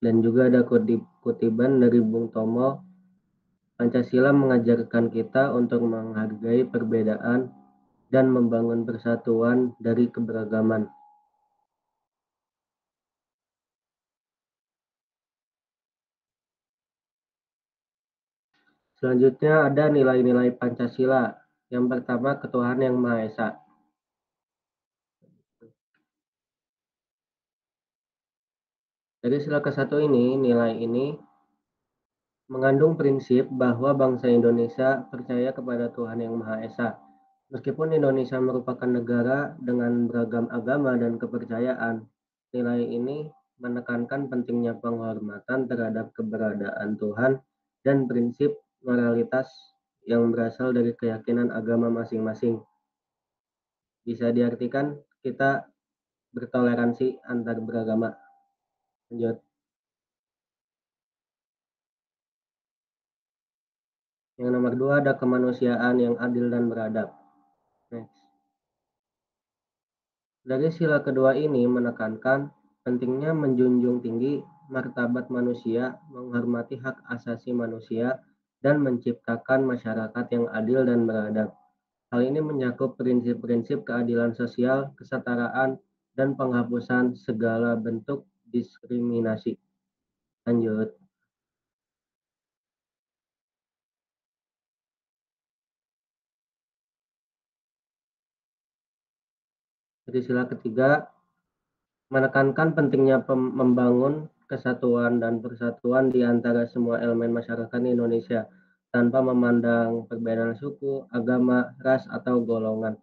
Dan juga ada kutipan dari Bung Tomo, Pancasila mengajarkan kita untuk menghargai perbedaan dan membangun persatuan dari keberagaman. Selanjutnya ada nilai-nilai Pancasila. Yang pertama, ketuhanan yang Maha Esa. Dari sila ke-1 ini, nilai ini mengandung prinsip bahwa bangsa Indonesia percaya kepada Tuhan yang Maha Esa. Meskipun Indonesia merupakan negara dengan beragam agama dan kepercayaan, nilai ini menekankan pentingnya penghormatan terhadap keberadaan Tuhan dan prinsip moralitas yang berasal dari keyakinan agama masing-masing. Bisa diartikan kita bertoleransi antar beragama. Lanjut. Yang nomor 2 ada kemanusiaan yang adil dan beradab. Next. Dari sila kedua ini menekankan pentingnya menjunjung tinggi martabat manusia, menghormati hak asasi manusia, dan menciptakan masyarakat yang adil dan beradab. Hal ini mencakup prinsip-prinsip keadilan sosial, kesetaraan, dan penghapusan segala bentuk diskriminasi. Lanjut. Dari sila ketiga, menekankan pentingnya membangun kesatuan dan persatuan di antara semua elemen masyarakat Indonesia tanpa memandang perbedaan suku, agama, ras, atau golongan.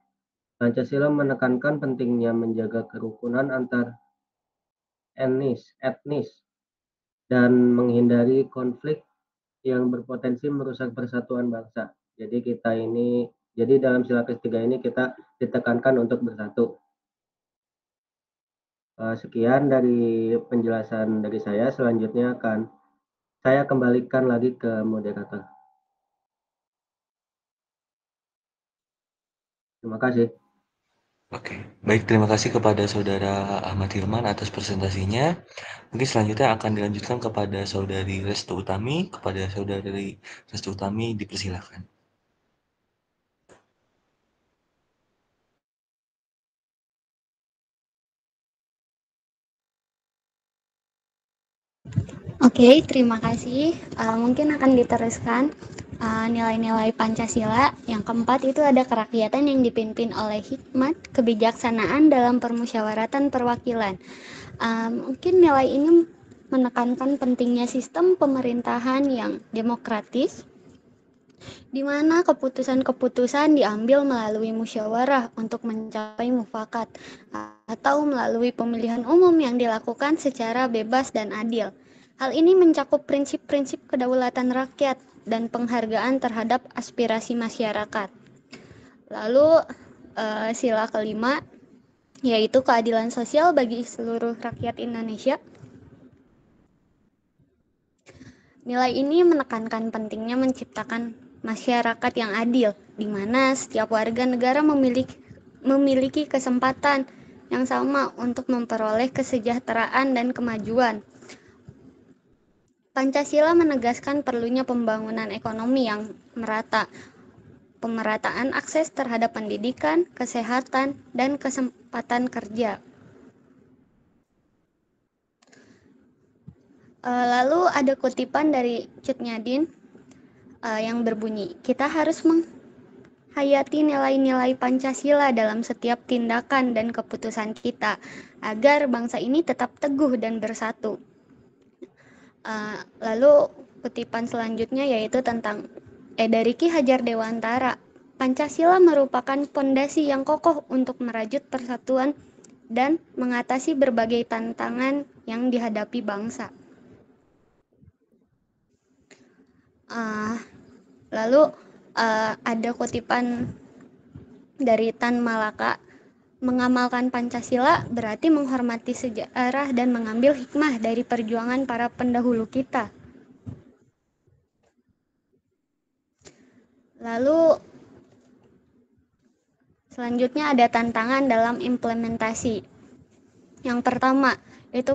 Pancasila menekankan pentingnya menjaga kerukunan antar etnis dan menghindari konflik yang berpotensi merusak persatuan bangsa. Jadi dalam sila ketiga ini kita ditekankan untuk bersatu. Sekian dari penjelasan dari saya. Selanjutnya akan saya kembalikan lagi ke moderator. Terima kasih. Oke, baik, terima kasih kepada Saudara Ahmad Hilman atas presentasinya. Mungkin selanjutnya akan dilanjutkan kepada Saudari Restu Utami. Kepada Saudari Restu Utami dipersilakan. Oke, terima kasih. Mungkin akan diteruskan nilai-nilai Pancasila. Yang keempat itu ada kerakyatan yang dipimpin oleh hikmat, kebijaksanaan dalam permusyawaratan perwakilan. Mungkin nilai ini menekankan pentingnya sistem pemerintahan yang demokratis, di mana keputusan-keputusan diambil melalui musyawarah untuk mencapai mufakat, atau melalui pemilihan umum yang dilakukan secara bebas dan adil. Hal ini mencakup prinsip-prinsip kedaulatan rakyat dan penghargaan terhadap aspirasi masyarakat. Lalu sila kelima, yaitu keadilan sosial bagi seluruh rakyat Indonesia. Nilai ini menekankan pentingnya menciptakan masyarakat yang adil, di mana setiap warga negara memiliki kesempatan yang sama untuk memperoleh kesejahteraan dan kemajuan. Pancasila menegaskan perlunya pembangunan ekonomi yang merata, pemerataan akses terhadap pendidikan, kesehatan, dan kesempatan kerja. Lalu ada kutipan dari Cut Nyadin yang berbunyi, kita harus menghayati nilai-nilai Pancasila dalam setiap tindakan dan keputusan kita, agar bangsa ini tetap teguh dan bersatu. Lalu kutipan selanjutnya yaitu tentang dari Ki Hajar Dewantara, Pancasila merupakan pondasi yang kokoh untuk merajut persatuan dan mengatasi berbagai tantangan yang dihadapi bangsa. Lalu ada kutipan dari Tan Malaka, mengamalkan Pancasila berarti menghormati sejarah dan mengambil hikmah dari perjuangan para pendahulu kita. Lalu selanjutnya ada tantangan dalam implementasi. Yang pertama itu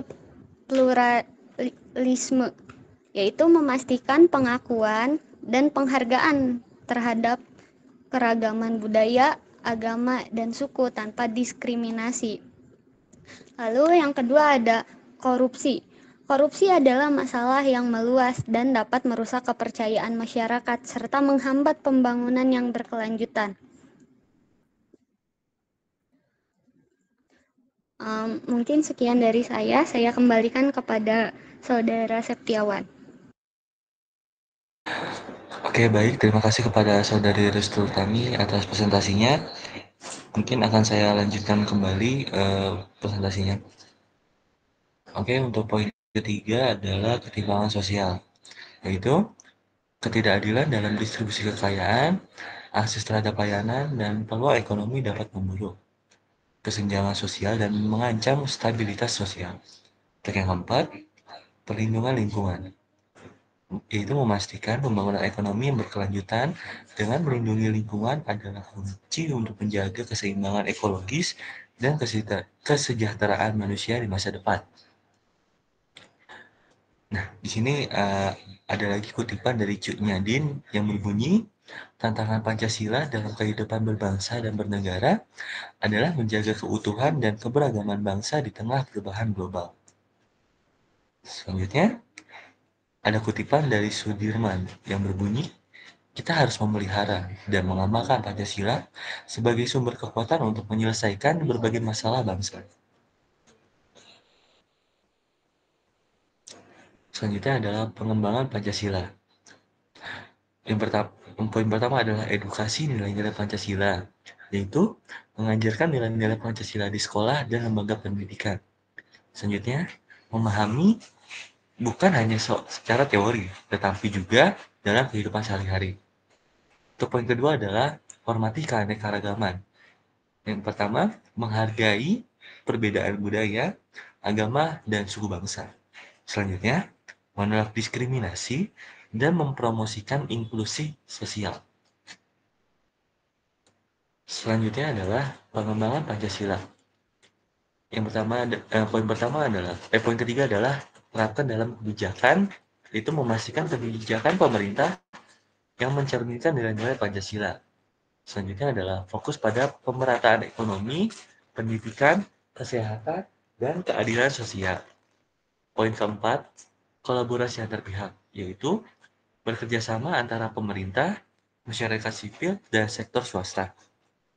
pluralisme, yaitu memastikan pengakuan dan penghargaan terhadap keragaman budaya, agama, dan suku tanpa diskriminasi. Lalu yang kedua ada korupsi. Korupsi adalah masalah yang meluas dan dapat merusak kepercayaan masyarakat serta menghambat pembangunan yang berkelanjutan. Mungkin sekian dari saya kembalikan kepada Saudara Septiawan. Oke, baik. Terima kasih kepada Saudari Restu Utami atas presentasinya. Mungkin akan saya lanjutkan kembali presentasinya. Oke, untuk poin ketiga adalah ketimpangan sosial, yaitu ketidakadilan dalam distribusi kekayaan, akses terhadap layanan, dan peluang ekonomi dapat memburuk kesenjangan sosial dan mengancam stabilitas sosial. Yang keempat, perlindungan lingkungan, yaitu memastikan pembangunan ekonomi yang berkelanjutan dengan melindungi lingkungan adalah kunci untuk menjaga keseimbangan ekologis dan kesejahteraan manusia di masa depan. Nah, di sini ada lagi kutipan dari Cut Nyadin yang berbunyi, tantangan Pancasila dalam kehidupan berbangsa dan bernegara adalah menjaga keutuhan dan keberagaman bangsa di tengah perubahan global. Selanjutnya, ada kutipan dari Sudirman yang berbunyi, kita harus memelihara dan mengamalkan Pancasila sebagai sumber kekuatan untuk menyelesaikan berbagai masalah bangsa. Selanjutnya adalah pengembangan Pancasila. Poin pertama adalah edukasi nilai-nilai Pancasila, yaitu mengajarkan nilai-nilai Pancasila di sekolah dan lembaga pendidikan. Selanjutnya, memahami bukan hanya secara teori, tetapi juga dalam kehidupan sehari-hari. Untuk poin kedua adalah hormati keanekaragaman. Yang pertama, menghargai perbedaan budaya, agama, dan suku bangsa. Selanjutnya, menolak diskriminasi dan mempromosikan inklusi sosial. Selanjutnya adalah pengembangan Pancasila. Poin ketiga adalah terapkan dalam kebijakan, itu memastikan kebijakan pemerintah yang mencerminkan nilai-nilai Pancasila. Selanjutnya adalah fokus pada pemerataan ekonomi, pendidikan, kesehatan, dan keadilan sosial. Poin keempat, kolaborasi antar pihak, yaitu bekerjasama antara pemerintah, masyarakat sipil, dan sektor swasta.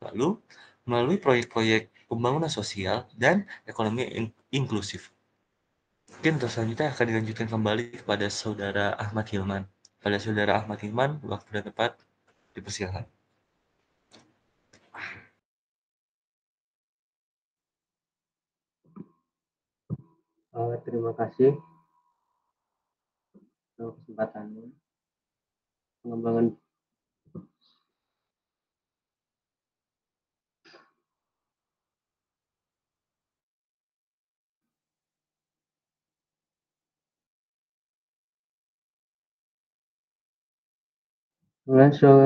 Lalu, melalui proyek-proyek pembangunan sosial dan ekonomi inklusif. Mungkin untuk selanjutnya akan dilanjutkan kembali kepada Saudara Ahmad Hilman. Pada Saudara Ahmad Hilman, waktu dan tempat dipersilakan. Terima kasih untuk kesempatannya. Pengembangan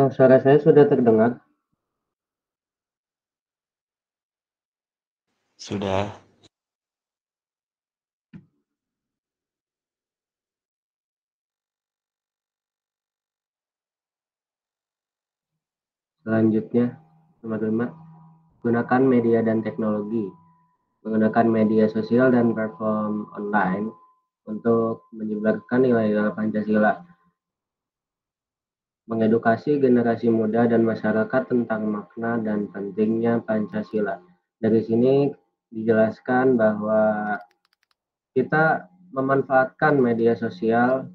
suara saya sudah terdengar? Sudah. Selanjutnya, nomor 5, gunakan media dan teknologi. Menggunakan media sosial dan platform online untuk menyebarkan nilai-nilai Pancasila. Mengedukasi generasi muda dan masyarakat tentang makna dan pentingnya Pancasila. Dari sini dijelaskan bahwa kita memanfaatkan media sosial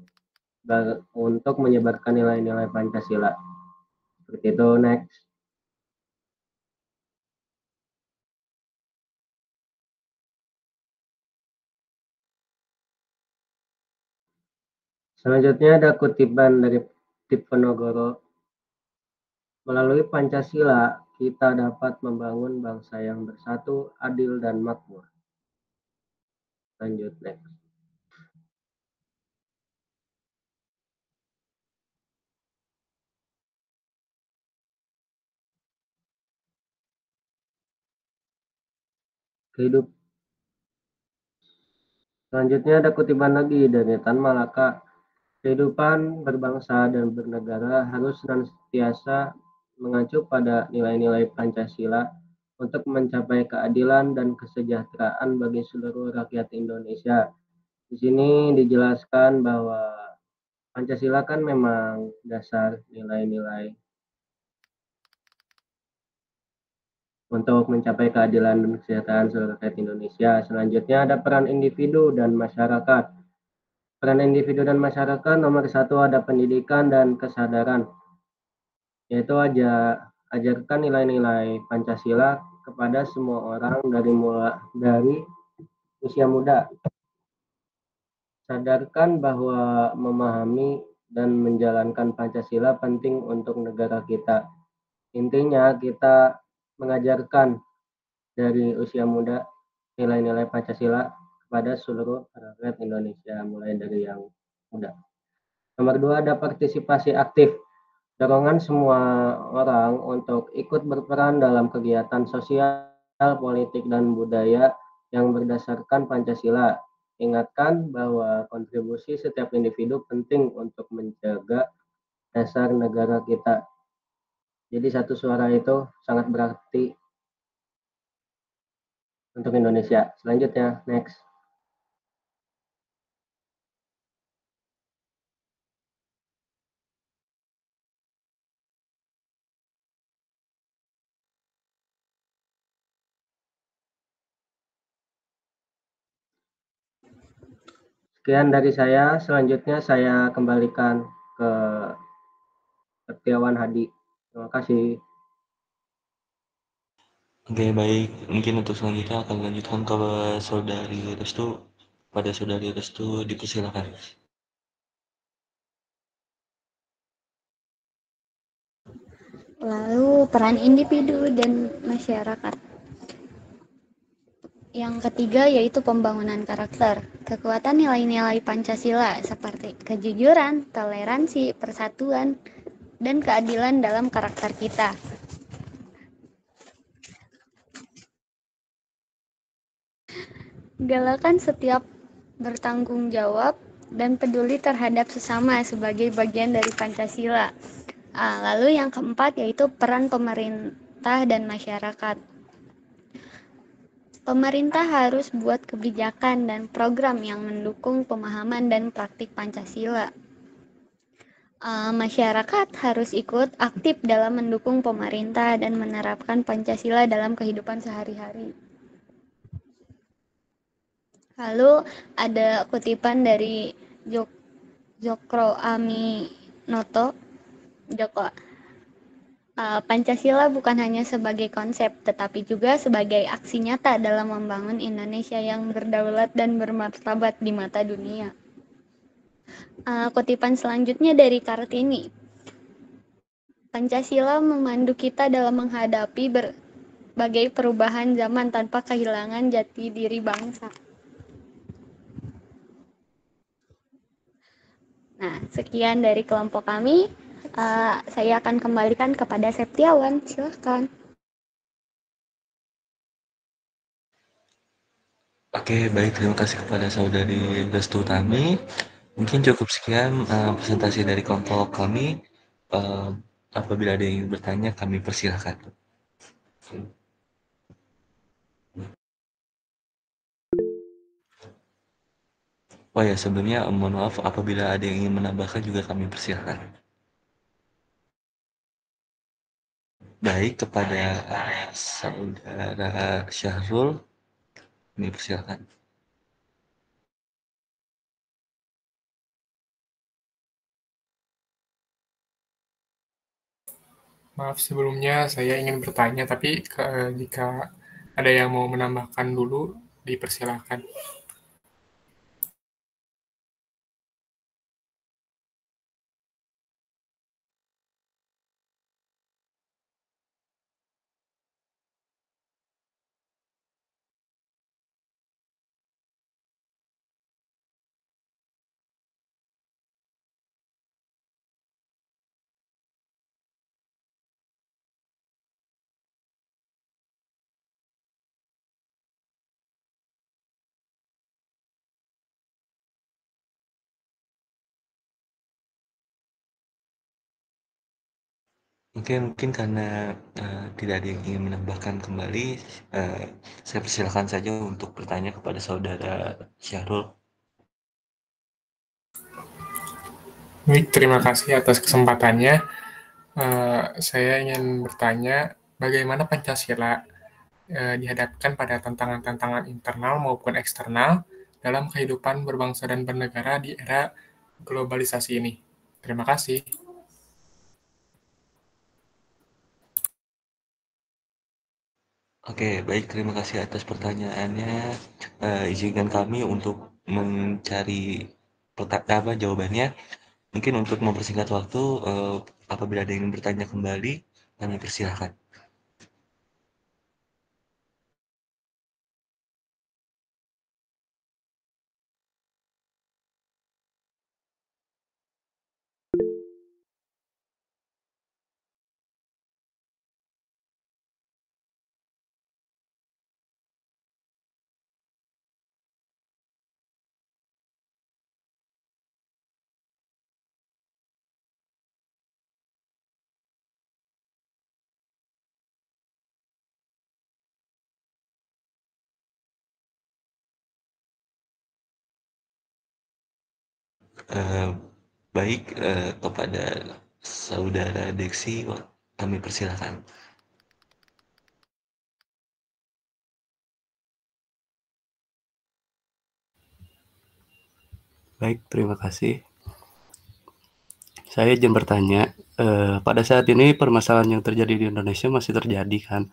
untuk menyebarkan nilai-nilai Pancasila. Seperti itu, next. Selanjutnya ada kutipan dari Diponegoro. Melalui Pancasila, kita dapat membangun bangsa yang bersatu, adil, dan makmur. Lanjut, next. Selanjutnya ada kutipan lagi dari Tan Malaka. Kehidupan berbangsa dan bernegara harus senantiasa mengacu pada nilai-nilai Pancasila untuk mencapai keadilan dan kesejahteraan bagi seluruh rakyat Indonesia. Di sini dijelaskan bahwa Pancasila kan memang dasar nilai-nilai untuk mencapai keadilan dan kesejahteraan seluruh rakyat Indonesia. Selanjutnya ada peran individu dan masyarakat. Peran individu dan masyarakat nomor 1 ada pendidikan dan kesadaran, yaitu ajarkan nilai-nilai Pancasila kepada semua orang dari usia muda. Sadarkan bahwa memahami dan menjalankan Pancasila penting untuk negara kita. Intinya kita mengajarkan dari usia muda nilai-nilai Pancasila kepada seluruh rakyat Indonesia, mulai dari yang muda. Nomor 2 ada partisipasi aktif. Dorongan semua orang untuk ikut berperan dalam kegiatan sosial, politik, dan budaya yang berdasarkan Pancasila. Ingatkan bahwa kontribusi setiap individu penting untuk menjaga dasar negara kita. Jadi satu suara itu sangat berarti untuk Indonesia. Selanjutnya, next. Sekian dari saya. Selanjutnya saya kembalikan ke Setiawan Hadi. Terima kasih. Oke, baik. Mungkin untuk selanjutnya akan lanjutkan ke Saudari Restu. Pada Saudari Restu dipersilakan. Lalu peran individu dan masyarakat. Yang ketiga yaitu pembangunan karakter. Kekuatan nilai-nilai Pancasila seperti kejujuran, toleransi, persatuan, dan keadilan dalam karakter kita. Galakan setiap bertanggung jawab dan peduli terhadap sesama sebagai bagian dari Pancasila. Lalu yang keempat yaitu peran pemerintah dan masyarakat. Pemerintah harus buat kebijakan dan program yang mendukung pemahaman dan praktik Pancasila. Masyarakat harus ikut aktif dalam mendukung pemerintah dan menerapkan Pancasila dalam kehidupan sehari-hari. Lalu ada kutipan dari Jokro Aminoto. Pancasila bukan hanya sebagai konsep, tetapi juga sebagai aksi nyata dalam membangun Indonesia yang berdaulat dan bermartabat di mata dunia. Kutipan selanjutnya dari Kartini. Pancasila memandu kita dalam menghadapi berbagai perubahan zaman tanpa kehilangan jati diri bangsa. Nah, sekian dari kelompok kami. Saya akan kembalikan kepada Septiawan. Silahkan. Oke, baik. Terima kasih kepada Saudari Restu Tami. Mungkin cukup sekian presentasi dari kelompok kami. Apabila ada yang ingin bertanya, kami persilahkan. Oh ya, sebelumnya mohon maaf apabila ada yang ingin menambahkan juga kami persilahkan. Baik, kepada Saudara Syahrul, kami persilahkan. Maaf sebelumnya saya ingin bertanya, tapi jika ada yang mau menambahkan dulu, dipersilakan. Mungkin karena tidak ada yang ingin menambahkan kembali, saya persilakan saja untuk bertanya kepada Saudara Syahrul. Baik, terima kasih atas kesempatannya. Saya ingin bertanya, bagaimana Pancasila dihadapkan pada tantangan-tantangan internal maupun eksternal dalam kehidupan berbangsa dan bernegara di era globalisasi ini. Terima kasih. Oke, baik. Terima kasih atas pertanyaannya. Izinkan kami untuk mencari jawabannya. Mungkin untuk mempersingkat waktu, apabila ada yang ingin bertanya kembali, kami persilahkan. Baik, kepada Saudara Deksi, kami persilahkan. Baik, terima kasih. Saya izin bertanya, pada saat ini permasalahan yang terjadi di Indonesia masih terjadi kan,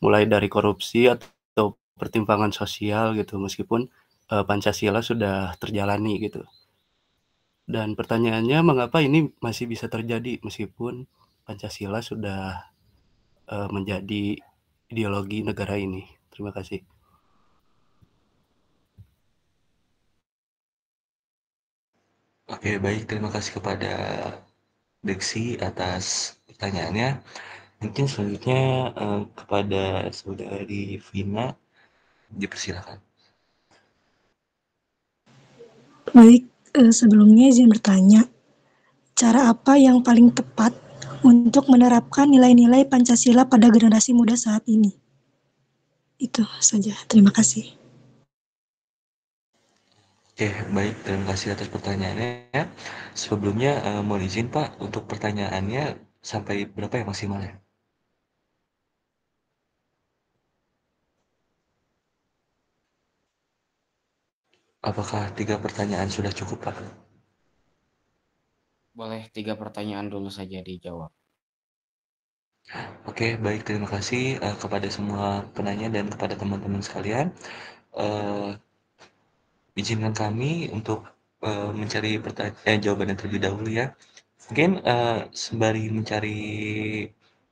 mulai dari korupsi atau pertimpangan sosial gitu, meskipun Pancasila sudah terjalani gitu. Dan pertanyaannya, mengapa ini masih bisa terjadi meskipun Pancasila sudah menjadi ideologi negara ini? Terima kasih. Oke, baik. Terima kasih kepada Deksi atas pertanyaannya. Mungkin selanjutnya kepada Saudari Vina, dipersilakan. Baik, sebelumnya izin bertanya, cara apa yang paling tepat untuk menerapkan nilai-nilai Pancasila pada generasi muda saat ini? Itu saja, terima kasih. Oke, baik. Terima kasih atas pertanyaannya. Sebelumnya, mohon izin Pak, untuk pertanyaannya sampai berapa ya maksimalnya? Apakah 3 pertanyaan sudah cukup, Pak? Boleh 3 pertanyaan dulu saja dijawab. Oke, baik, terima kasih kepada semua penanya dan kepada teman-teman sekalian. Izinkan kami untuk mencari jawaban yang terlebih dahulu ya. Mungkin sembari mencari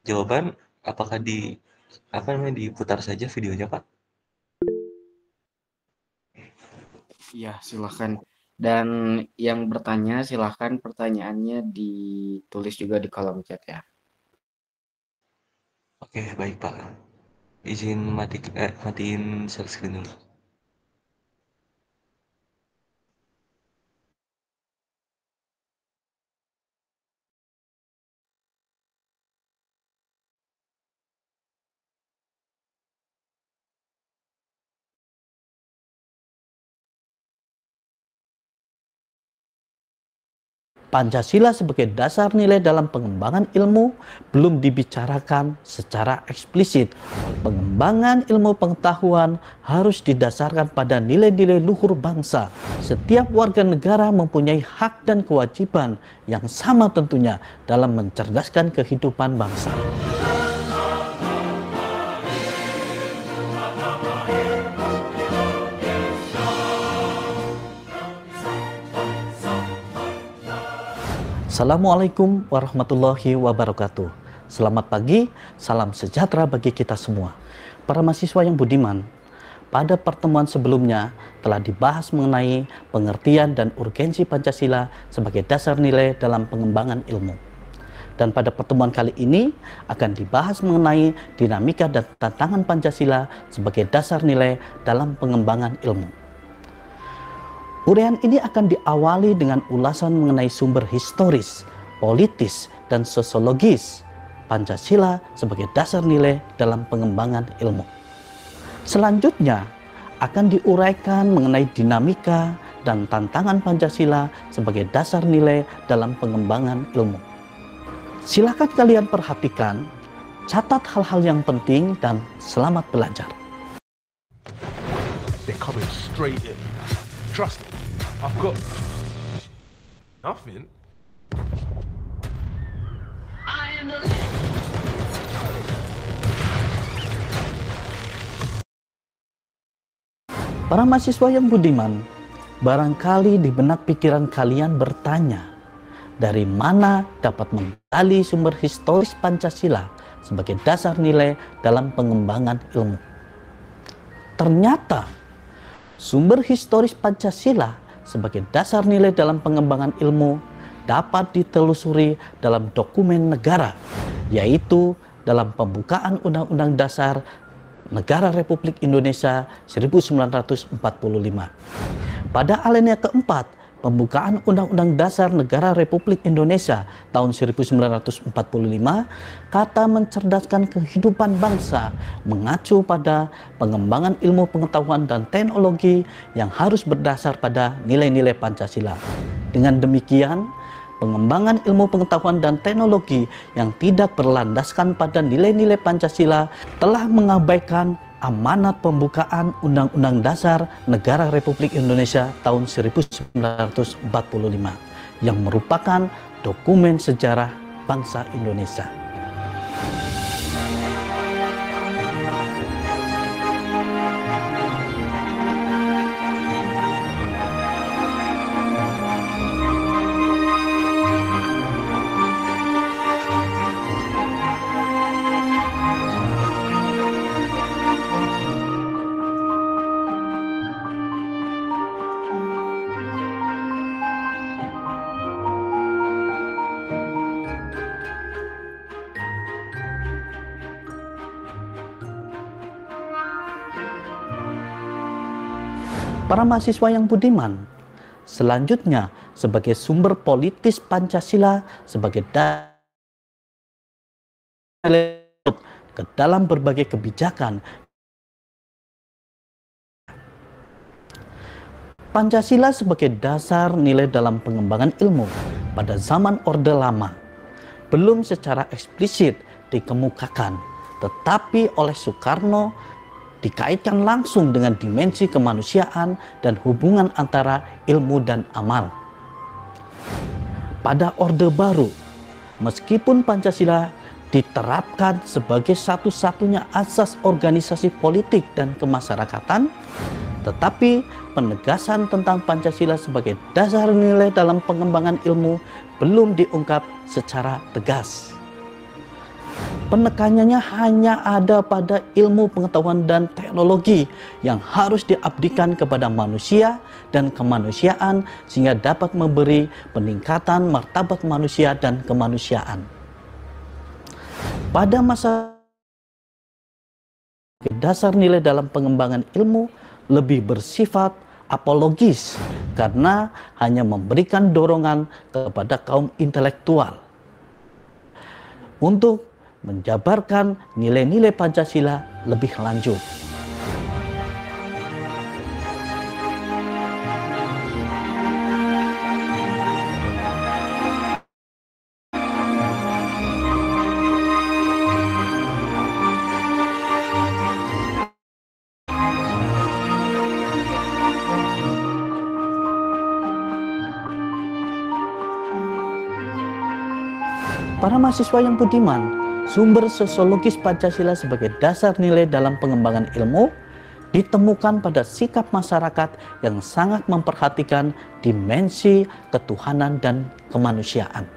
jawaban, apakah diputar saja videonya, Pak? Iya, silakan. Dan yang bertanya silakan pertanyaannya ditulis juga di kolom chat ya. Oke, baik Pak. Izin matiin share screen dulu. Pancasila sebagai dasar nilai dalam pengembangan ilmu belum dibicarakan secara eksplisit. Pengembangan ilmu pengetahuan harus didasarkan pada nilai-nilai luhur bangsa. Setiap warga negara mempunyai hak dan kewajiban yang sama tentunya dalam mencerdaskan kehidupan bangsa. Assalamualaikum warahmatullahi wabarakatuh. Selamat pagi, salam sejahtera bagi kita semua. Para mahasiswa yang budiman, pada pertemuan sebelumnya telah dibahas mengenai pengertian dan urgensi Pancasila sebagai dasar nilai dalam pengembangan ilmu. Dan pada pertemuan kali ini akan dibahas mengenai dinamika dan tantangan Pancasila sebagai dasar nilai dalam pengembangan ilmu. Uraian ini akan diawali dengan ulasan mengenai sumber historis, politis, dan sosiologis Pancasila sebagai dasar nilai dalam pengembangan ilmu. Selanjutnya akan diuraikan mengenai dinamika dan tantangan Pancasila sebagai dasar nilai dalam pengembangan ilmu. Silakan kalian perhatikan, catat hal-hal yang penting, dan selamat belajar. They're coming straight in. Trust me, I've got nothing. Para mahasiswa yang budiman, barangkali di benak pikiran kalian bertanya, dari mana dapat menggali sumber historis Pancasila sebagai dasar nilai dalam pengembangan ilmu? Ternyata sumber historis Pancasila sebagai dasar nilai dalam pengembangan ilmu dapat ditelusuri dalam dokumen negara, yaitu dalam pembukaan Undang-Undang Dasar Negara Republik Indonesia 1945. Pada alinea keempat, pembukaan Undang-Undang Dasar Negara Republik Indonesia tahun 1945, kata mencerdaskan kehidupan bangsa mengacu pada pengembangan ilmu pengetahuan dan teknologi yang harus berdasar pada nilai-nilai Pancasila. Dengan demikian, pengembangan ilmu pengetahuan dan teknologi yang tidak berlandaskan pada nilai-nilai Pancasila telah mengabaikan amanat pembukaan Undang-Undang Dasar Negara Republik Indonesia tahun 1945 yang merupakan dokumen sejarah bangsa Indonesia. Para mahasiswa yang budiman, selanjutnya sebagai sumber politis Pancasila sebagai ke dalam berbagai kebijakan. Pancasila sebagai dasar nilai dalam pengembangan ilmu pada zaman Orde Lama belum secara eksplisit dikemukakan, tetapi oleh Soekarno dikaitkan langsung dengan dimensi kemanusiaan dan hubungan antara ilmu dan amal. Pada Orde Baru, meskipun Pancasila diterapkan sebagai satu-satunya asas organisasi politik dan kemasyarakatan, tetapi penegasan tentang Pancasila sebagai dasar nilai dalam pengembangan ilmu belum diungkap secara tegas. Penekanannya hanya ada pada ilmu pengetahuan dan teknologi yang harus diabdikan kepada manusia dan kemanusiaan sehingga dapat memberi peningkatan martabat manusia dan kemanusiaan. Pada masa dasar nilai dalam pengembangan ilmu lebih bersifat apologis karena hanya memberikan dorongan kepada kaum intelektual untuk menjabarkan nilai-nilai Pancasila lebih lanjut. Para mahasiswa yang budiman, sumber sosiologis Pancasila sebagai dasar nilai dalam pengembangan ilmu ditemukan pada sikap masyarakat yang sangat memperhatikan dimensi ketuhanan dan kemanusiaan.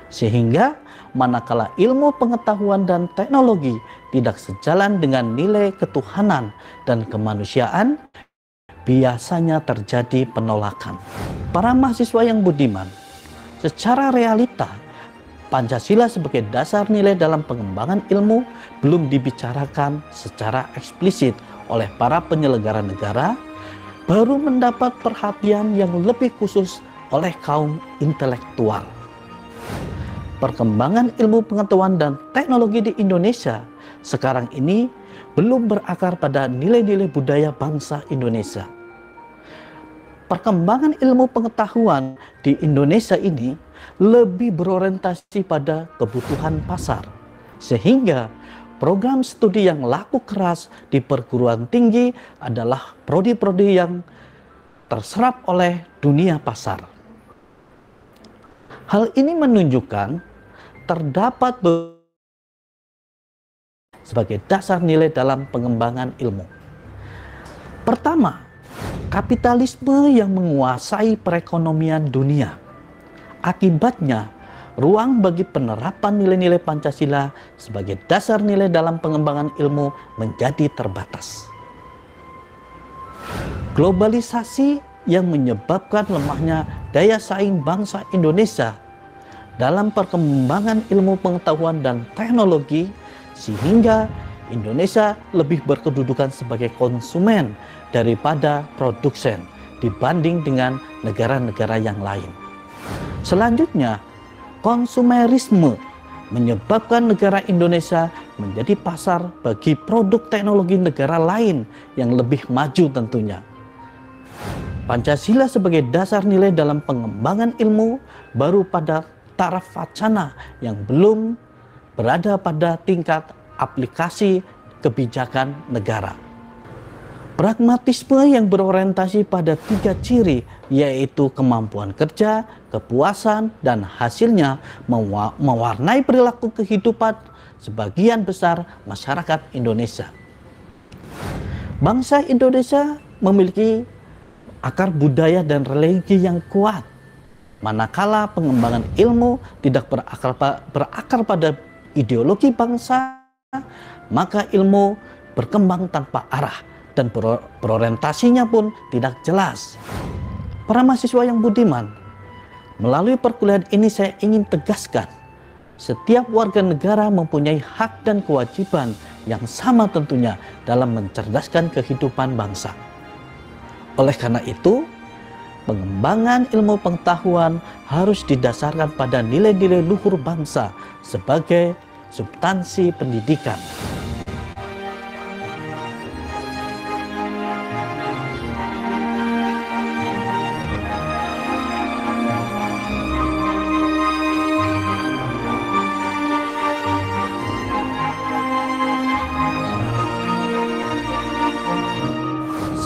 Sehingga manakala ilmu pengetahuan dan teknologi tidak sejalan dengan nilai ketuhanan dan kemanusiaan, biasanya terjadi penolakan. Para mahasiswa yang budiman, secara realita, Pancasila sebagai dasar nilai dalam pengembangan ilmu belum dibicarakan secara eksplisit oleh para penyelenggara negara, baru mendapat perhatian yang lebih khusus oleh kaum intelektual. Perkembangan ilmu pengetahuan dan teknologi di Indonesia sekarang ini belum berakar pada nilai-nilai budaya bangsa Indonesia. Perkembangan ilmu pengetahuan di Indonesia ini lebih berorientasi pada kebutuhan pasar, sehingga program studi yang laku keras di perguruan tinggi adalah prodi-prodi yang terserap oleh dunia pasar. Hal ini menunjukkan terdapat sebagai dasar nilai dalam pengembangan ilmu. Pertama, kapitalisme yang menguasai perekonomian dunia. Akibatnya, ruang bagi penerapan nilai-nilai Pancasila sebagai dasar nilai dalam pengembangan ilmu menjadi terbatas. Globalisasi yang menyebabkan lemahnya daya saing bangsa Indonesia dalam perkembangan ilmu pengetahuan dan teknologi, sehingga Indonesia lebih berkedudukan sebagai konsumen daripada produsen dibanding dengan negara-negara yang lain. Selanjutnya, konsumerisme menyebabkan negara Indonesia menjadi pasar bagi produk teknologi negara lain yang lebih maju tentunya. Pancasila sebagai dasar nilai dalam pengembangan ilmu baru pada taraf wacana yang belum berada pada tingkat aplikasi kebijakan negara. Pragmatisme yang berorientasi pada 3 ciri, yaitu kemampuan kerja, kepuasan, dan hasilnya mewarnai perilaku kehidupan sebagian besar masyarakat Indonesia. Bangsa Indonesia memiliki akar budaya dan religi yang kuat. Manakala pengembangan ilmu tidak berakar pada ideologi bangsa, maka ilmu berkembang tanpa arah dan berorientasinya pun tidak jelas. Para mahasiswa yang budiman, melalui perkuliahan ini saya ingin tegaskan, setiap warga negara mempunyai hak dan kewajiban yang sama tentunya dalam mencerdaskan kehidupan bangsa. Oleh karena itu, pengembangan ilmu pengetahuan harus didasarkan pada nilai-nilai luhur bangsa sebagai substansi pendidikan.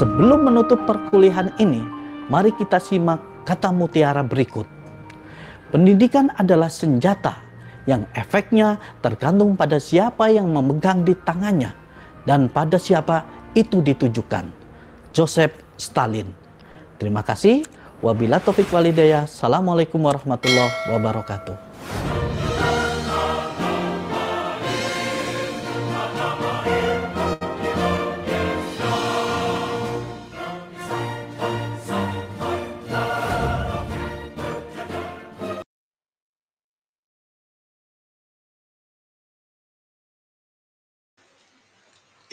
Sebelum menutup perkuliahan ini, mari kita simak kata mutiara berikut. Pendidikan adalah senjata yang efeknya tergantung pada siapa yang memegang di tangannya dan pada siapa itu ditujukan. Joseph Stalin. Terima kasih. Wabillahi taufiq walhidayah. Assalamualaikum warahmatullahi wabarakatuh.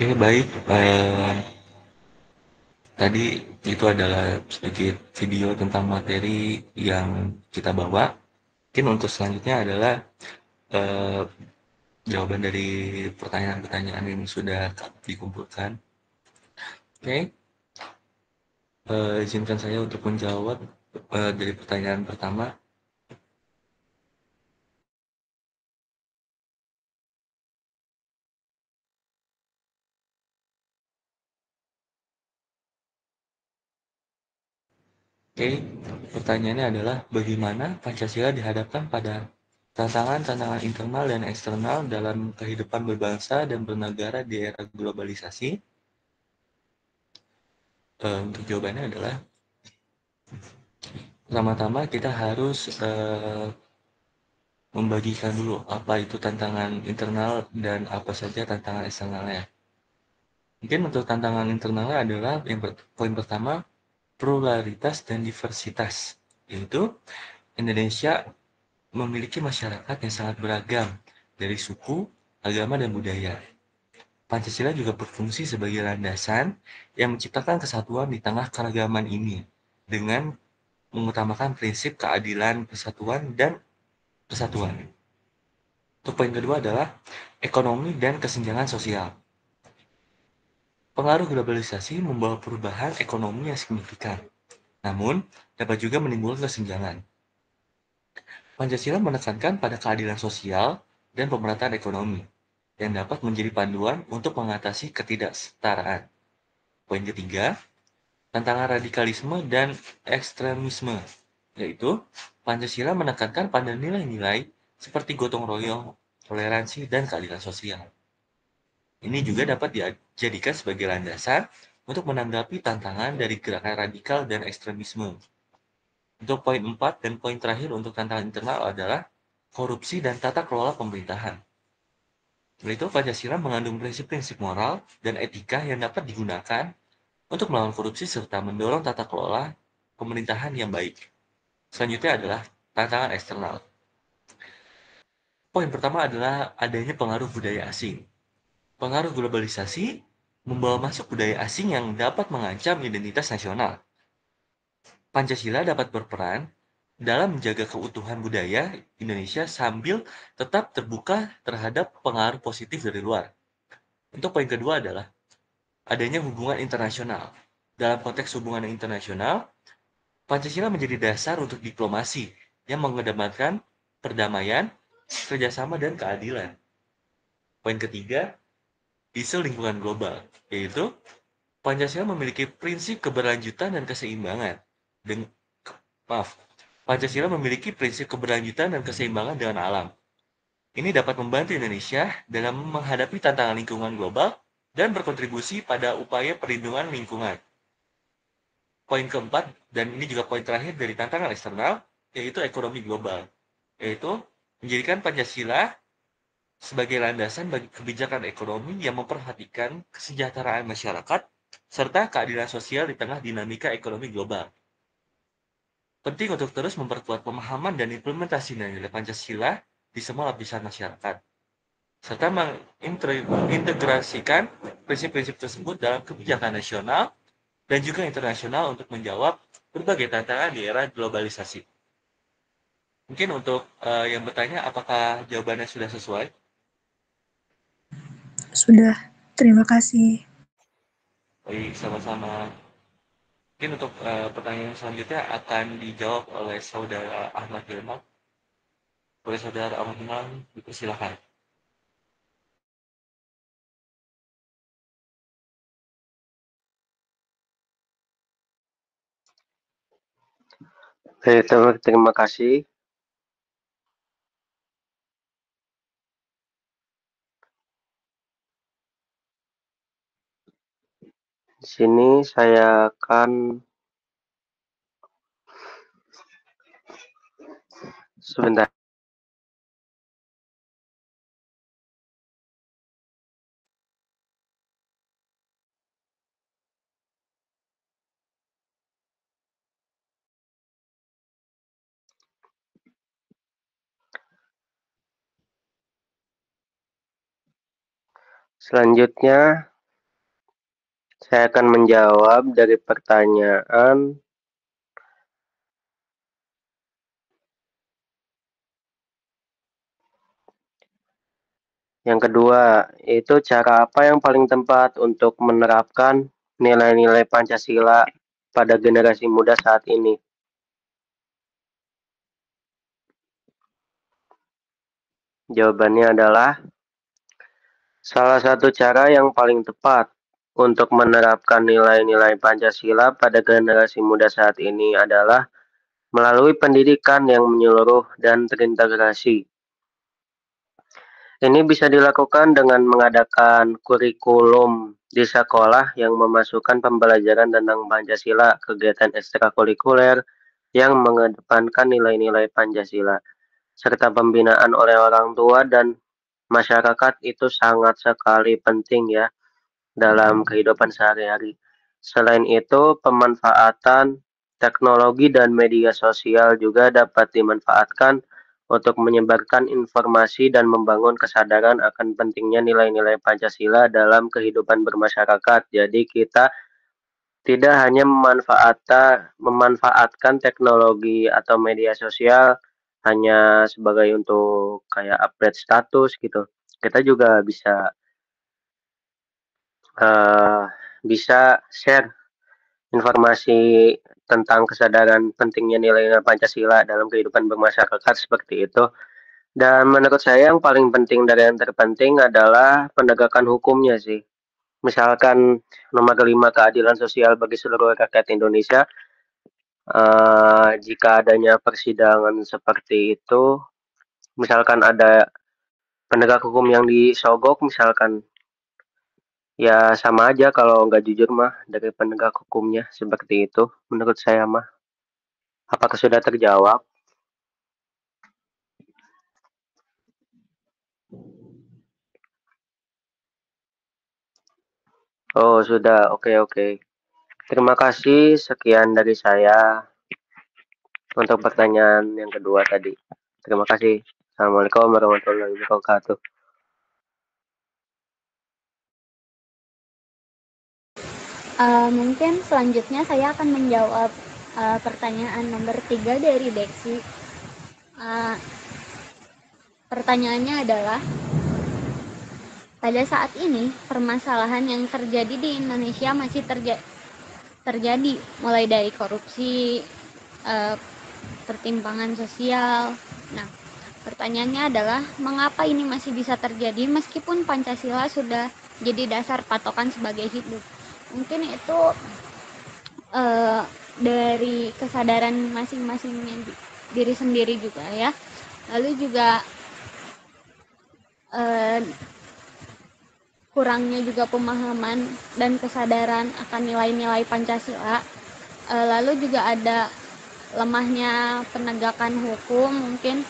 Oke, baik. Tadi itu adalah sedikit video tentang materi yang kita bawa. Mungkin untuk selanjutnya adalah eh, jawaban dari pertanyaan-pertanyaan yang sudah dikumpulkan. Oke, izinkan saya untuk menjawab dari pertanyaan pertama. Oke, pertanyaannya adalah bagaimana Pancasila dihadapkan pada tantangan-tantangan internal dan eksternal dalam kehidupan berbangsa dan bernegara di era globalisasi? Untuk jawabannya adalah pertama-tama kita harus membagikan dulu apa itu tantangan internal dan apa saja tantangan eksternalnya. Mungkin untuk tantangan internalnya adalah poin pertama, pluralitas dan diversitas, yaitu Indonesia memiliki masyarakat yang sangat beragam dari suku, agama, dan budaya. Pancasila juga berfungsi sebagai landasan yang menciptakan kesatuan di tengah keragaman ini dengan mengutamakan prinsip keadilan, persatuan, dan kesatuan. Untuk poin kedua adalah ekonomi dan kesenjangan sosial. Pengaruh globalisasi membawa perubahan ekonomi yang signifikan, namun dapat juga menimbulkan kesenjangan. Pancasila menekankan pada keadilan sosial dan pemerataan ekonomi yang dapat menjadi panduan untuk mengatasi ketidaksetaraan. Poin ketiga, tantangan radikalisme dan ekstremisme, yaitu Pancasila menekankan pada nilai-nilai seperti gotong royong, toleransi, dan keadilan sosial. Ini juga dapat dijadikan sebagai landasan untuk menanggapi tantangan dari gerakan radikal dan ekstremisme. Untuk poin 4 dan poin terakhir untuk tantangan internal adalah korupsi dan tata kelola pemerintahan. Oleh itu, Pancasila mengandung prinsip-prinsip moral dan etika yang dapat digunakan untuk melawan korupsi serta mendorong tata kelola pemerintahan yang baik. Selanjutnya adalah tantangan eksternal. Poin pertama adalah adanya pengaruh budaya asing. Pengaruh globalisasi membawa masuk budaya asing yang dapat mengancam identitas nasional. Pancasila dapat berperan dalam menjaga keutuhan budaya Indonesia sambil tetap terbuka terhadap pengaruh positif dari luar. Untuk poin kedua adalah adanya hubungan internasional. Dalam konteks hubungan internasional, Pancasila menjadi dasar untuk diplomasi yang mengedepankan perdamaian, kerjasama, dan keadilan. Poin ketiga, isu lingkungan global, yaitu Pancasila memiliki prinsip keberlanjutan dan keseimbangan. Pancasila memiliki prinsip keberlanjutan dan keseimbangan dengan alam. Ini dapat membantu Indonesia dalam menghadapi tantangan lingkungan global dan berkontribusi pada upaya perlindungan lingkungan. Poin keempat, dan ini juga poin terakhir dari tantangan eksternal, yaitu ekonomi global, yaitu menjadikan Pancasila sebagai landasan bagi kebijakan ekonomi yang memperhatikan kesejahteraan masyarakat serta keadilan sosial di tengah dinamika ekonomi global. Penting untuk terus memperkuat pemahaman dan implementasi nilai Pancasila di semua lapisan masyarakat, serta mengintegrasikan prinsip-prinsip tersebut dalam kebijakan nasional dan juga internasional untuk menjawab berbagai tantangan di era globalisasi. Mungkin untuk yang bertanya, apakah jawabannya sudah sesuai? Sudah, terima kasih. Baik, sama-sama. Mungkin untuk pertanyaan selanjutnya akan dijawab oleh Saudara Ahmad Hilman. Boleh Saudara Ahmad Hilman, dipersilakan. Terima kasih. Di sini saya akan sebentar. Selanjutnya, saya akan menjawab dari pertanyaan yang kedua, itu cara apa yang paling tepat untuk menerapkan nilai-nilai Pancasila pada generasi muda saat ini? Jawabannya adalah salah satu cara yang paling tepat untuk menerapkan nilai-nilai Pancasila pada generasi muda saat ini adalah melalui pendidikan yang menyeluruh dan terintegrasi. Ini bisa dilakukan dengan mengadakan kurikulum di sekolah yang memasukkan pembelajaran tentang Pancasila, kegiatan ekstrakurikuler yang mengedepankan nilai-nilai Pancasila, serta pembinaan oleh orang tua dan masyarakat itu sangat sekali penting ya dalam kehidupan sehari-hari. Selain itu, pemanfaatan teknologi dan media sosial juga dapat dimanfaatkan untuk menyebarkan informasi dan membangun kesadaran akan pentingnya nilai-nilai Pancasila dalam kehidupan bermasyarakat. Jadi kita tidak hanya memanfaatkan teknologi atau media sosial hanya sebagai untuk kayak update status gitu. Kita juga bisa share informasi tentang kesadaran pentingnya nilai-nilai Pancasila dalam kehidupan bermasyarakat seperti itu. Dan menurut saya yang paling penting dari yang terpenting adalah penegakan hukumnya sih. Misalkan nomor 5 keadilan sosial bagi seluruh rakyat Indonesia. Jika adanya persidangan seperti itu, misalkan ada penegak hukum yang disogok, misalkan ya sama aja kalau nggak jujur mah dari penegak hukumnya seperti itu menurut saya mah. Apakah sudah terjawab? Oh sudah, oke. Terima kasih, sekian dari saya untuk pertanyaan yang kedua tadi. Terima kasih. Assalamualaikum warahmatullahi wabarakatuh. Mungkin selanjutnya saya akan menjawab pertanyaan nomor 3 dari Deksi. Pertanyaannya adalah, pada saat ini permasalahan yang terjadi di Indonesia masih terjadi, mulai dari korupsi, pertimpangan sosial. Nah, pertanyaannya adalah, mengapa ini masih bisa terjadi meskipun Pancasila sudah jadi dasar patokan sebagai hidup? Mungkin itu dari kesadaran masing-masing diri sendiri juga ya. Lalu juga kurangnya juga pemahaman dan kesadaran akan nilai-nilai Pancasila. Lalu juga ada lemahnya penegakan hukum, mungkin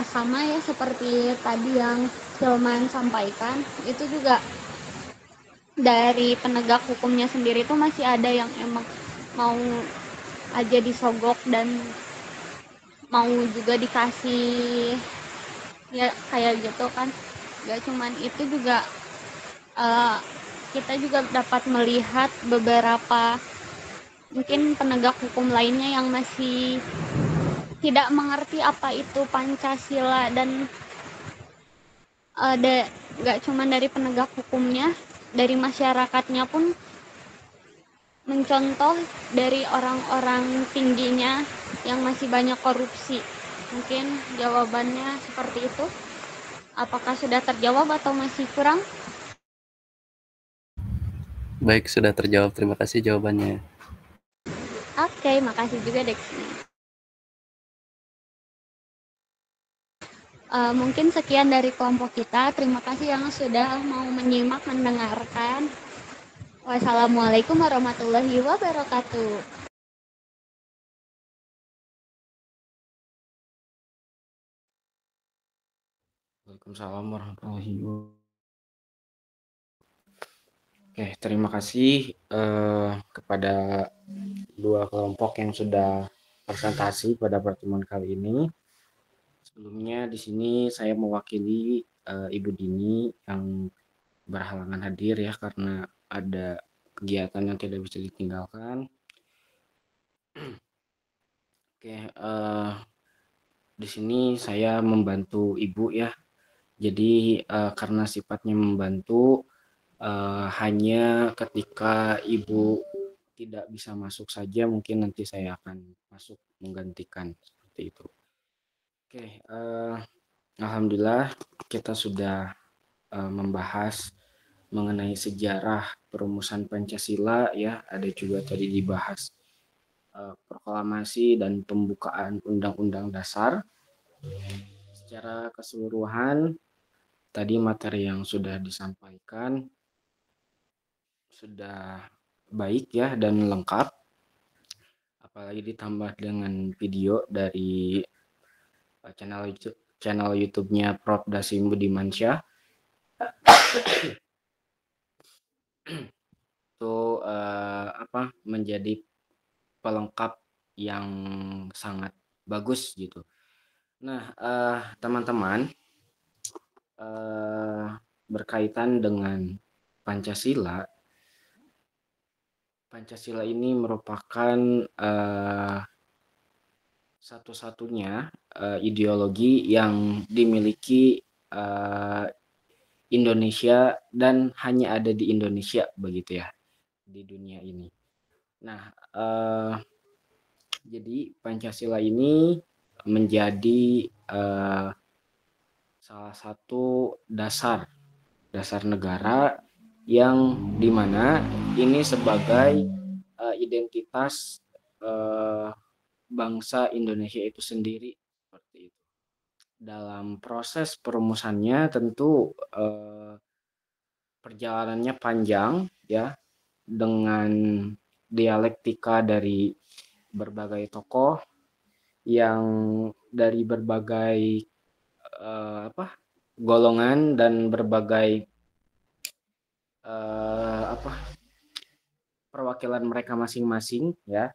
sama ya seperti tadi yang Hilman sampaikan. Itu juga dari penegak hukumnya sendiri itu masih ada yang emang mau aja disogok dan mau juga dikasih ya kayak gitu kan. Gak cuman itu juga kita juga dapat melihat beberapa mungkin penegak hukum lainnya yang masih tidak mengerti apa itu Pancasila, dan gak cuman dari penegak hukumnya, dari masyarakatnya pun mencontoh dari orang-orang tingginya yang masih banyak korupsi. Mungkin jawabannya seperti itu. Apakah sudah terjawab atau masih kurang? Baik, sudah terjawab. Terima kasih jawabannya. Oke, makasih juga Deksi. Mungkin sekian dari kelompok kita. Terima kasih yang sudah mau menyimak, mendengarkan. Wassalamualaikum warahmatullahi wabarakatuh. Waalaikumsalam warahmatullahi wabarakatuh. Oke, terima kasih kepada dua kelompok yang sudah presentasi pada pertemuan kali ini. Sebelumnya di sini saya mewakili Ibu Dini yang berhalangan hadir ya karena ada kegiatan yang tidak bisa ditinggalkan. Oke, di sini saya membantu Ibu ya. Jadi karena sifatnya membantu, hanya ketika Ibu tidak bisa masuk saja mungkin nanti saya akan masuk menggantikan seperti itu. Oke, alhamdulillah kita sudah membahas mengenai sejarah perumusan Pancasila ya, ada juga tadi dibahas proklamasi dan pembukaan Undang-Undang Dasar. Secara keseluruhan tadi materi yang sudah disampaikan sudah baik ya dan lengkap, apalagi ditambah dengan video dari channel YouTube-nya Prof. Dasim Budimansyah. Itu menjadi pelengkap yang sangat bagus gitu. Nah, teman-teman, berkaitan dengan Pancasila ini merupakan satu-satunya ideologi yang dimiliki Indonesia dan hanya ada di Indonesia begitu ya di dunia ini. Nah, jadi Pancasila ini menjadi salah satu dasar negara yang dimana ini sebagai identitas bangsa Indonesia itu sendiri seperti itu. Dalam proses perumusannya tentu perjalanannya panjang ya dengan dialektika dari berbagai tokoh yang dari berbagai golongan dan berbagai perwakilan mereka masing-masing ya,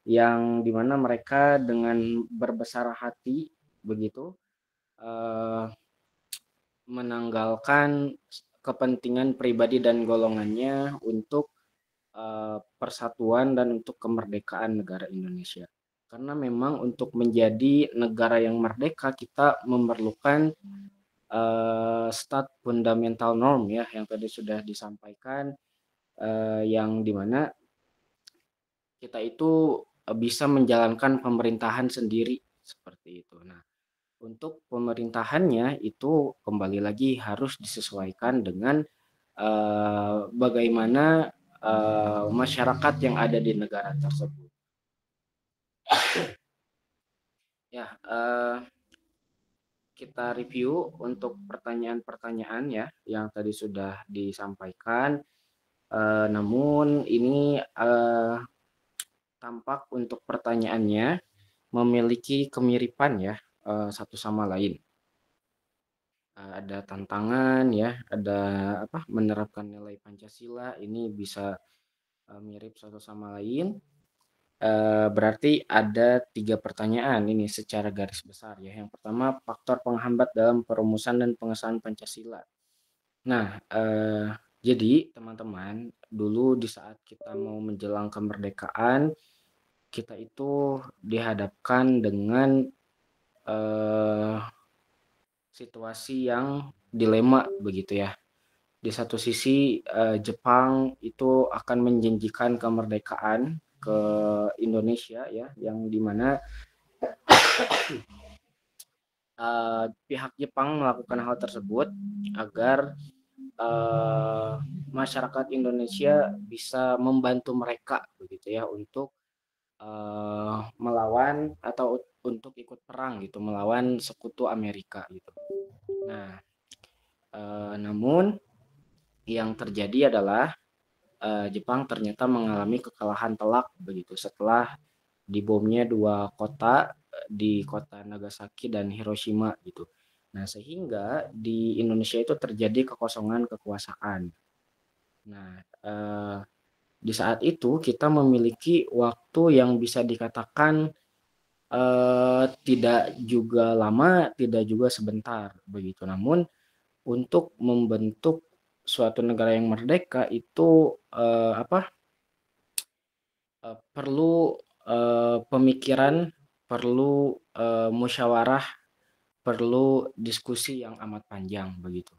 yang dimana mereka dengan berbesar hati begitu menanggalkan kepentingan pribadi dan golongannya untuk persatuan dan untuk kemerdekaan negara Indonesia. Karena memang untuk menjadi negara yang merdeka kita memerlukan stat fundamental norm ya yang tadi sudah disampaikan, yang dimana kita itu bisa menjalankan pemerintahan sendiri seperti itu. Nah, untuk pemerintahannya itu kembali lagi harus disesuaikan dengan bagaimana masyarakat yang ada di negara tersebut. Ya, kita review untuk pertanyaan-pertanyaan ya yang tadi sudah disampaikan. Namun ini tampak untuk pertanyaannya memiliki kemiripan ya satu sama lain. Ada tantangan ya, ada menerapkan nilai Pancasila ini bisa mirip satu sama lain. Berarti ada 3 pertanyaan ini secara garis besar ya. Yang pertama, faktor penghambat dalam perumusan dan pengesahan Pancasila. Nah, jadi teman-teman, dulu di saat kita mau menjelang kemerdekaan, kita itu dihadapkan dengan situasi yang dilema begitu ya. Di satu sisi Jepang itu akan menjanjikan kemerdekaan ke Indonesia ya, yang dimana pihak Jepang melakukan hal tersebut agar masyarakat Indonesia bisa membantu mereka begitu ya untuk melawan atau untuk ikut perang gitu melawan sekutu Amerika gitu. Nah, namun yang terjadi adalah Jepang ternyata mengalami kekalahan telak begitu setelah dibomnya dua kota di kota Nagasaki dan Hiroshima gitu. Nah, sehingga di Indonesia itu terjadi kekosongan kekuasaan. Nah, di saat itu kita memiliki waktu yang bisa dikatakan tidak juga lama, tidak juga sebentar begitu. Namun untuk membentuk suatu negara yang merdeka itu perlu pemikiran, perlu musyawarah, perlu diskusi yang amat panjang begitu.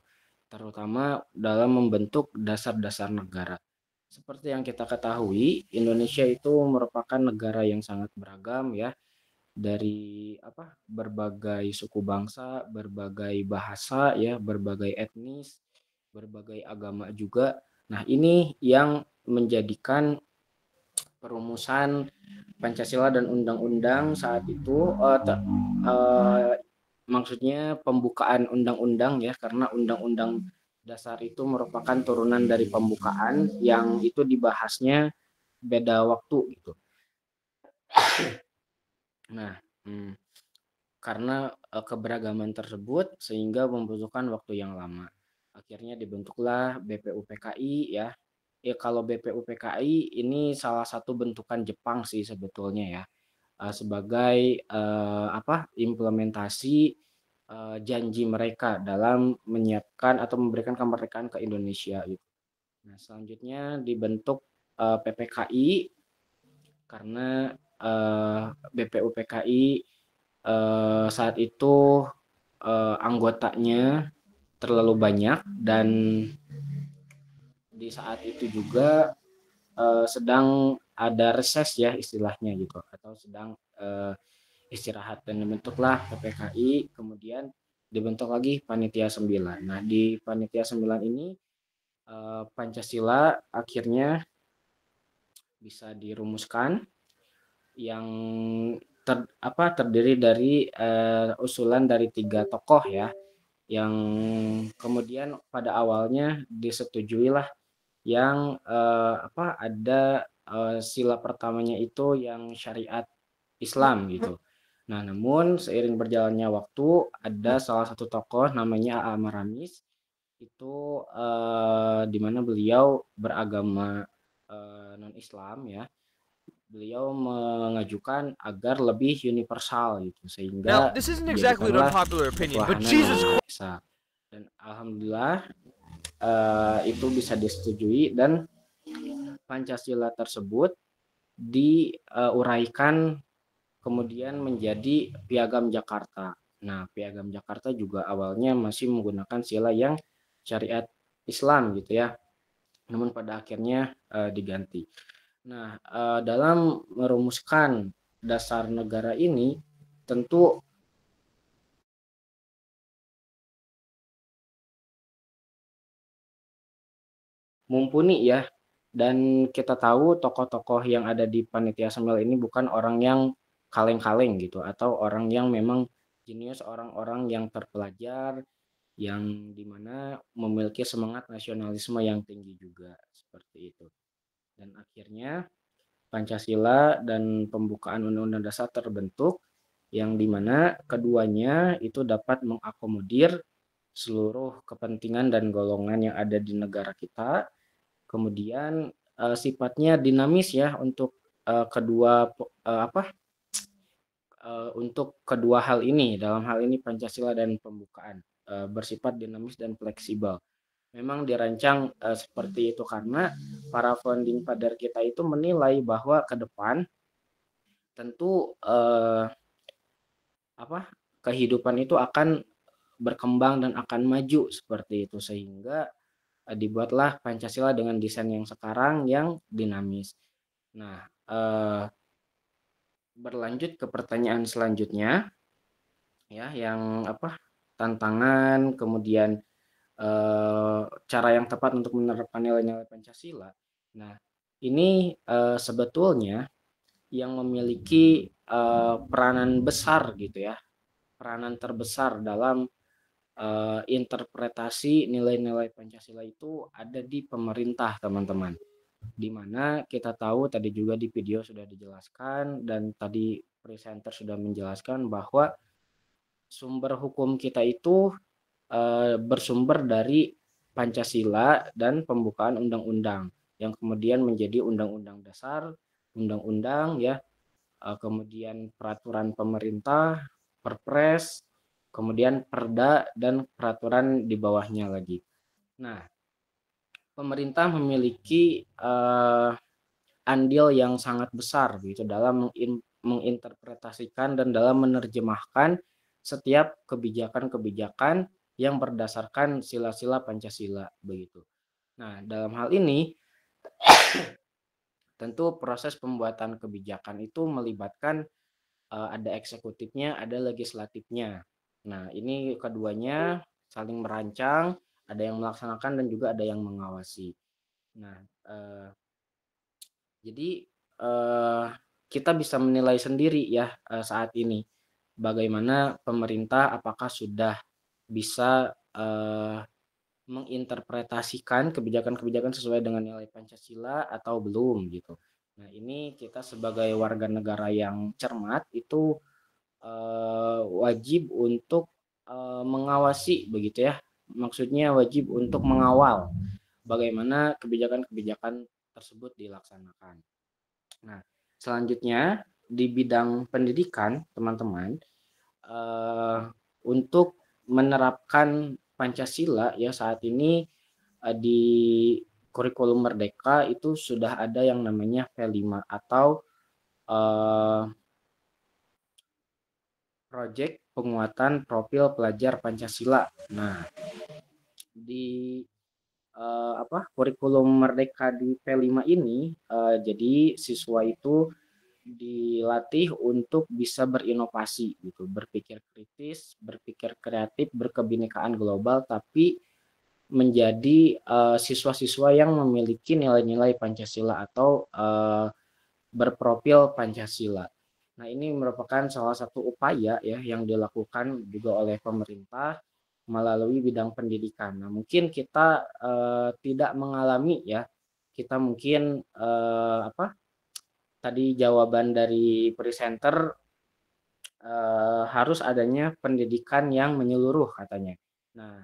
Terutama dalam membentuk dasar-dasar negara. Seperti yang kita ketahui, Indonesia itu merupakan negara yang sangat beragam ya, dari berbagai suku bangsa, berbagai bahasa ya, berbagai etnis, berbagai agama juga. Nah, ini yang menjadikan perumusan Pancasila dan undang-undang saat itu maksudnya pembukaan undang-undang ya, karena undang-undang dasar itu merupakan turunan dari pembukaan yang itu dibahasnya beda waktu gitu. Nah, karena keberagaman tersebut sehingga membutuhkan waktu yang lama. Akhirnya dibentuklah BPUPKI ya. Ya kalau BPUPKI ini salah satu bentukan Jepang sih sebetulnya ya. Sebagai implementasi janji mereka dalam menyiapkan atau memberikan kemerdekaan ke Indonesia gitu. Nah, selanjutnya dibentuk PPKI karena BPUPKI saat itu anggotanya terlalu banyak dan di saat itu juga sedang ada reses ya istilahnya gitu, atau sedang istirahat, dan dibentuklah PPKI. Kemudian dibentuk lagi Panitia 9. Nah, di Panitia 9 ini Pancasila akhirnya bisa dirumuskan yang terdiri dari usulan dari 3 tokoh ya, yang kemudian pada awalnya disetujuilah yang ada sila pertamanya itu yang syariat Islam gitu. Nah, namun seiring berjalannya waktu ada salah satu tokoh namanya A.A. Maramis itu di mana beliau beragama non-Islam ya. Beliau mengajukan agar lebih universal gitu, sehingga Now, this isn't exactly an unpopular opinion, but Jesus Christ. Dan alhamdulillah itu bisa disetujui dan Pancasila tersebut diuraikan kemudian menjadi Piagam Jakarta. Nah, Piagam Jakarta juga awalnya masih menggunakan sila yang syariat Islam gitu ya. Namun pada akhirnya diganti. Nah, dalam merumuskan dasar negara ini tentu mumpuni ya, dan kita tahu tokoh-tokoh yang ada di Panitia 9 ini bukan orang yang kaleng-kaleng gitu, atau orang yang memang jenius, orang-orang yang terpelajar, yang dimana memiliki semangat nasionalisme yang tinggi juga, seperti itu. Dan akhirnya Pancasila dan pembukaan Undang-Undang Dasar terbentuk, yang dimana keduanya itu dapat mengakomodir seluruh kepentingan dan golongan yang ada di negara kita. Kemudian sifatnya dinamis ya untuk untuk kedua hal ini. Dalam hal ini Pancasila dan pembukaan bersifat dinamis dan fleksibel. Memang dirancang seperti itu karena para founding father kita itu menilai bahwa ke depan tentu kehidupan itu akan berkembang dan akan maju seperti itu, sehingga dibuatlah Pancasila dengan desain yang sekarang yang dinamis. Nah, berlanjut ke pertanyaan selanjutnya ya, yang tantangan, kemudian cara yang tepat untuk menerapkan nilai-nilai Pancasila. Nah, ini sebetulnya yang memiliki peranan besar gitu ya, peranan terbesar dalam interpretasi nilai-nilai Pancasila itu ada di pemerintah, teman-teman. Di mana kita tahu tadi juga di video sudah dijelaskan dan tadi presenter sudah menjelaskan bahwa sumber hukum kita itu bersumber dari Pancasila dan pembukaan undang-undang yang kemudian menjadi undang-undang dasar, undang-undang ya, kemudian peraturan pemerintah, perpres, kemudian perda dan peraturan di bawahnya lagi. Nah, pemerintah memiliki andil yang sangat besar gitu dalam menginterpretasikan dan dalam menerjemahkan setiap kebijakan-kebijakan yang berdasarkan sila-sila Pancasila begitu. Nah, dalam hal ini tentu proses pembuatan kebijakan itu melibatkan ada eksekutifnya, ada legislatifnya. Nah, ini keduanya saling merancang, ada yang melaksanakan dan juga ada yang mengawasi. Nah, jadi kita bisa menilai sendiri ya saat ini bagaimana pemerintah apakah sudah bisa menginterpretasikan kebijakan-kebijakan sesuai dengan nilai Pancasila atau belum gitu. Nah, ini kita sebagai warga negara yang cermat itu wajib untuk mengawasi begitu ya. Maksudnya wajib untuk mengawal bagaimana kebijakan-kebijakan tersebut dilaksanakan. Nah, selanjutnya di bidang pendidikan, teman-teman, untuk menerapkan Pancasila ya saat ini di kurikulum Merdeka itu sudah ada yang namanya P5 atau proyek penguatan profil pelajar Pancasila. Nah, di kurikulum Merdeka di P5 ini jadi siswa itu dilatih untuk bisa berinovasi gitu, berpikir kritis, berpikir kreatif, berkebinekaan global, tapi menjadi siswa-siswa yang memiliki nilai-nilai Pancasila atau berprofil Pancasila. Nah, ini merupakan salah satu upaya ya yang dilakukan juga oleh pemerintah melalui bidang pendidikan. Nah, mungkin kita tidak mengalami ya, kita mungkin tadi jawaban dari presenter harus adanya pendidikan yang menyeluruh katanya. Nah,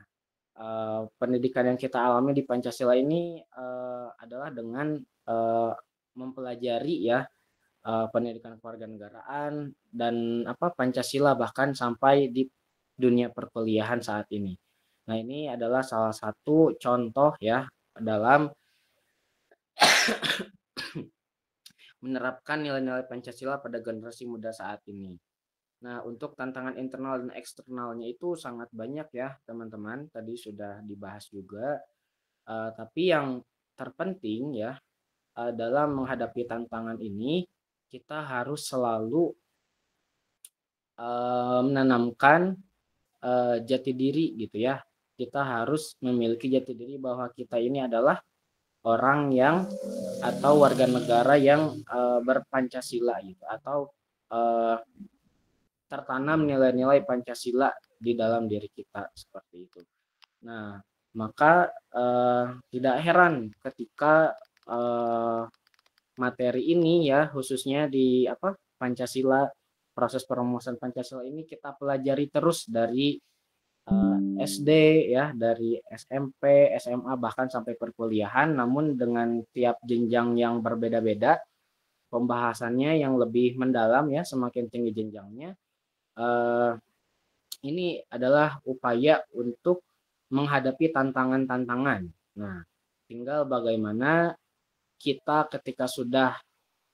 pendidikan yang kita alami di Pancasila ini adalah dengan mempelajari ya pendidikan kewarganegaraan dan Pancasila bahkan sampai di dunia perkuliahan saat ini. Nah, ini adalah salah satu contoh ya dalam menerapkan nilai-nilai Pancasila pada generasi muda saat ini. Nah, untuk tantangan internal dan eksternalnya itu sangat banyak ya, teman-teman. Tadi sudah dibahas juga. Tapi yang terpenting ya, dalam menghadapi tantangan ini, kita harus selalu menanamkan jati diri gitu ya. Kita harus memiliki jati diri bahwa kita ini adalah orang yang atau warga negara yang berpancasila gitu atau tertanam nilai-nilai Pancasila di dalam diri kita seperti itu. Nah, maka tidak heran ketika materi ini ya khususnya di Pancasila, proses perumusan Pancasila ini kita pelajari terus dari SD ya, dari SMP, SMA bahkan sampai perkuliahan, namun dengan tiap jenjang yang berbeda-beda pembahasannya yang lebih mendalam ya, semakin tinggi jenjangnya. Ini adalah upaya untuk menghadapi tantangan-tantangan. Nah, tinggal bagaimana kita ketika sudah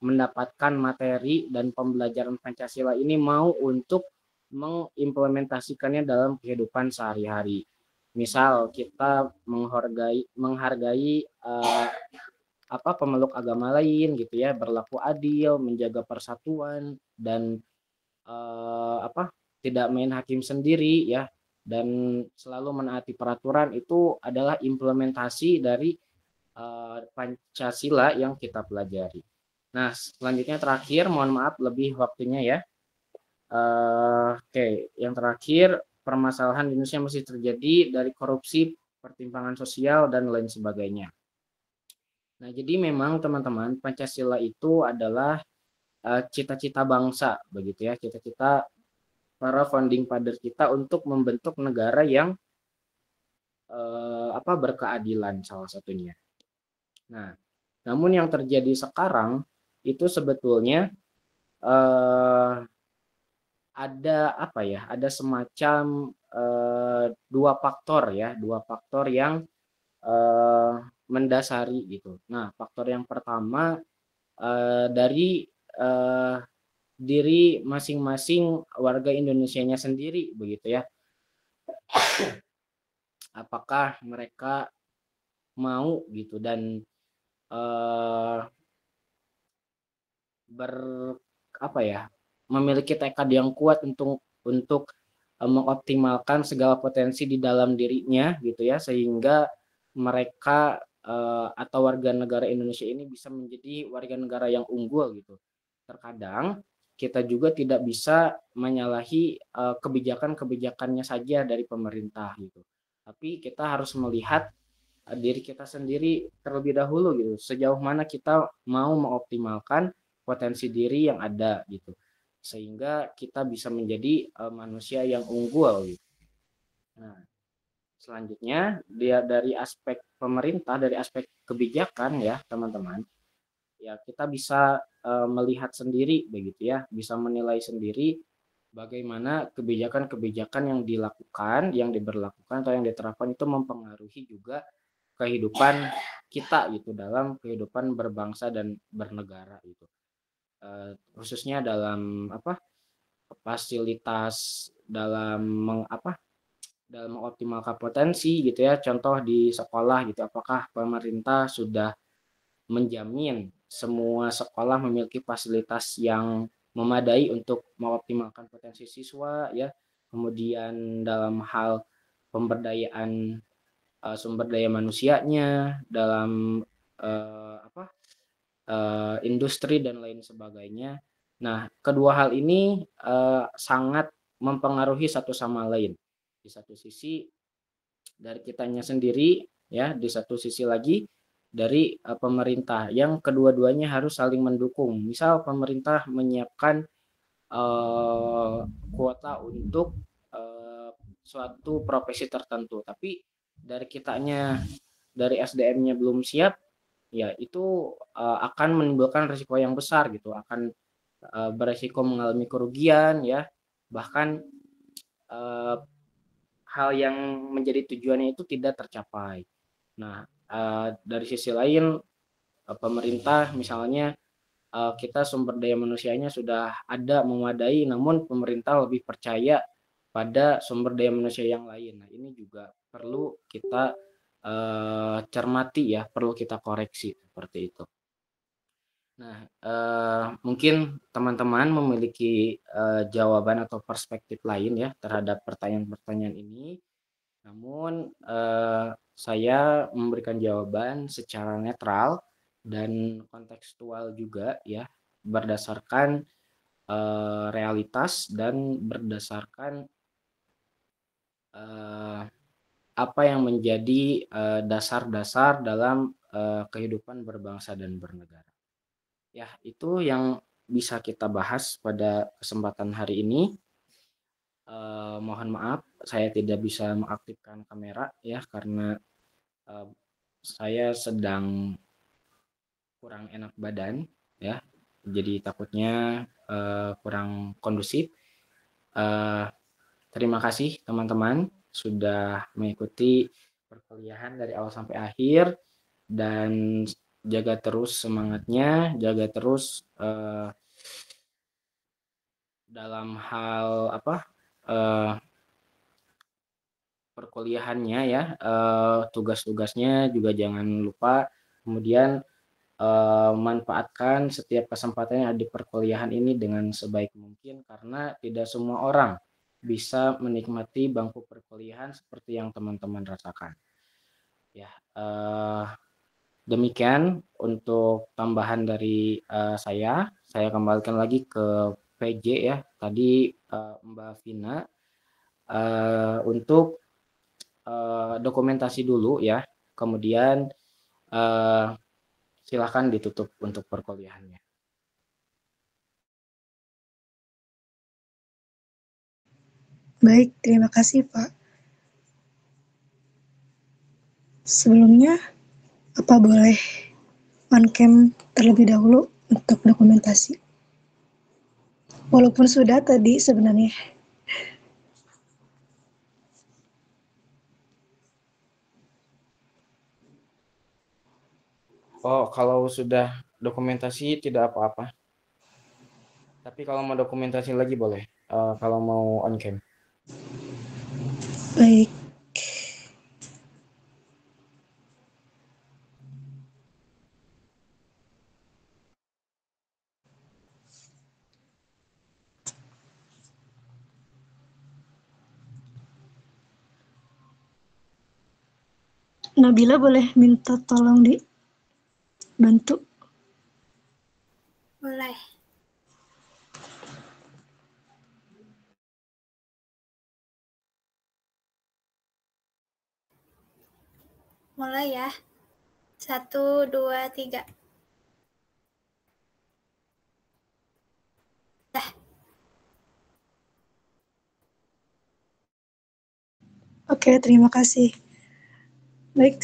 mendapatkan materi dan pembelajaran Pancasila ini mau untuk mengimplementasikannya dalam kehidupan sehari-hari. Misal kita menghargai pemeluk agama lain gitu ya, berlaku adil, menjaga persatuan dan tidak main hakim sendiri ya, dan selalu menaati peraturan itu adalah implementasi dari Pancasila yang kita pelajari. Nah, selanjutnya terakhir, mohon maaf lebih waktunya ya. Oke, yang terakhir, permasalahan di Indonesia masih terjadi dari korupsi, pertimpangan sosial, dan lain sebagainya. Nah, jadi memang teman-teman, Pancasila itu adalah cita-cita bangsa, begitu ya, cita-cita para founding father kita untuk membentuk negara yang berkeadilan salah satunya. Nah, namun yang terjadi sekarang itu sebetulnya ada ada semacam dua faktor yang mendasari gitu. Nah, faktor yang pertama dari diri masing-masing warga Indonesianya sendiri begitu ya. Apakah mereka mau gitu dan memiliki tekad yang kuat untuk mengoptimalkan segala potensi di dalam dirinya gitu ya, sehingga mereka atau warga negara Indonesia ini bisa menjadi warga negara yang unggul gitu. Terkadang kita juga tidak bisa menyalahi kebijakan-kebijakannya saja dari pemerintah gitu. Tapi kita harus melihat diri kita sendiri terlebih dahulu gitu. Sejauh mana kita mau mengoptimalkan potensi diri yang ada gitu. Sehingga kita bisa menjadi manusia yang unggul gitu. Nah, selanjutnya dari aspek pemerintah, dari aspek kebijakan ya teman-teman, ya kita bisa melihat sendiri begitu ya, bisa menilai sendiri bagaimana kebijakan-kebijakan yang dilakukan, yang diberlakukan atau yang diterapkan itu mempengaruhi juga kehidupan kita gitu, dalam kehidupan berbangsa dan bernegara gitu. Khususnya dalam fasilitas dalam mengoptimalkan potensi gitu ya. Contoh di sekolah gitu, apakah pemerintah sudah menjamin semua sekolah memiliki fasilitas yang memadai untuk mengoptimalkan potensi siswa ya. Kemudian dalam hal pemberdayaan sumber daya manusianya, dalam industri dan lain sebagainya. Nah, kedua hal ini sangat mempengaruhi satu sama lain. Di satu sisi dari kitanya sendiri ya, di satu sisi lagi dari pemerintah, yang kedua-duanya harus saling mendukung. Misal pemerintah menyiapkan kuota untuk suatu profesi tertentu, tapi dari kitanya, dari SDM-nya belum siap, ya itu akan menimbulkan risiko yang besar gitu, akan beresiko mengalami kerugian ya, bahkan hal yang menjadi tujuannya itu tidak tercapai. Nah, dari sisi lain pemerintah misalnya kita sumber daya manusianya sudah ada memadai, namun pemerintah lebih percaya pada sumber daya manusia yang lain. Nah, ini juga perlu kita cermati ya, perlu kita koreksi seperti itu. Nah, mungkin teman-teman memiliki jawaban atau perspektif lain ya terhadap pertanyaan-pertanyaan ini. Namun saya memberikan jawaban secara netral dan kontekstual juga ya, berdasarkan realitas dan berdasarkan apa yang menjadi dasar-dasar dalam kehidupan berbangsa dan bernegara. Ya, itu yang bisa kita bahas pada kesempatan hari ini. Mohon maaf, saya tidak bisa mengaktifkan kamera ya, karena saya sedang kurang enak badan ya, jadi takutnya kurang kondusif. Terima kasih teman-teman sudah mengikuti perkuliahan dari awal sampai akhir, dan jaga terus semangatnya, jaga terus dalam hal perkuliahannya ya, tugas-tugasnya juga jangan lupa. Kemudian manfaatkan setiap kesempatan yang ada di perkuliahan ini dengan sebaik mungkin, karena tidak semua orang bisa menikmati bangku perkuliahan seperti yang teman-teman rasakan. Ya, Demikian untuk tambahan dari saya kembalikan lagi ke PJ ya. Tadi Mbak Vina untuk dokumentasi dulu ya. Kemudian silakan ditutup untuk perkuliahannya. Baik, terima kasih Pak. Sebelumnya, apa boleh on-cam terlebih dahulu untuk dokumentasi? Walaupun sudah tadi sebenarnya. Oh, kalau sudah dokumentasi tidak apa-apa. Tapi kalau mau dokumentasi lagi boleh. Kalau mau on cam. Baik. Nabila boleh minta tolong dibantu? Boleh. Mulai ya. 1, 2, 3. Dah. Oke, terima kasih. Baik,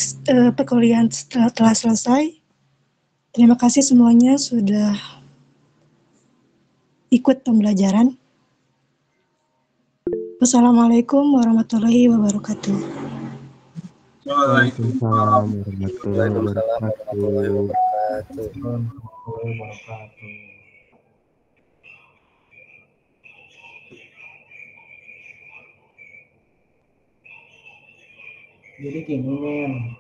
perkuliahan telah selesai. Terima kasih semuanya sudah ikut pembelajaran. Wassalamualaikum warahmatullahi wabarakatuh. Waalaikumsalam warahmatullahi wabarakatuh. Jadi gini men,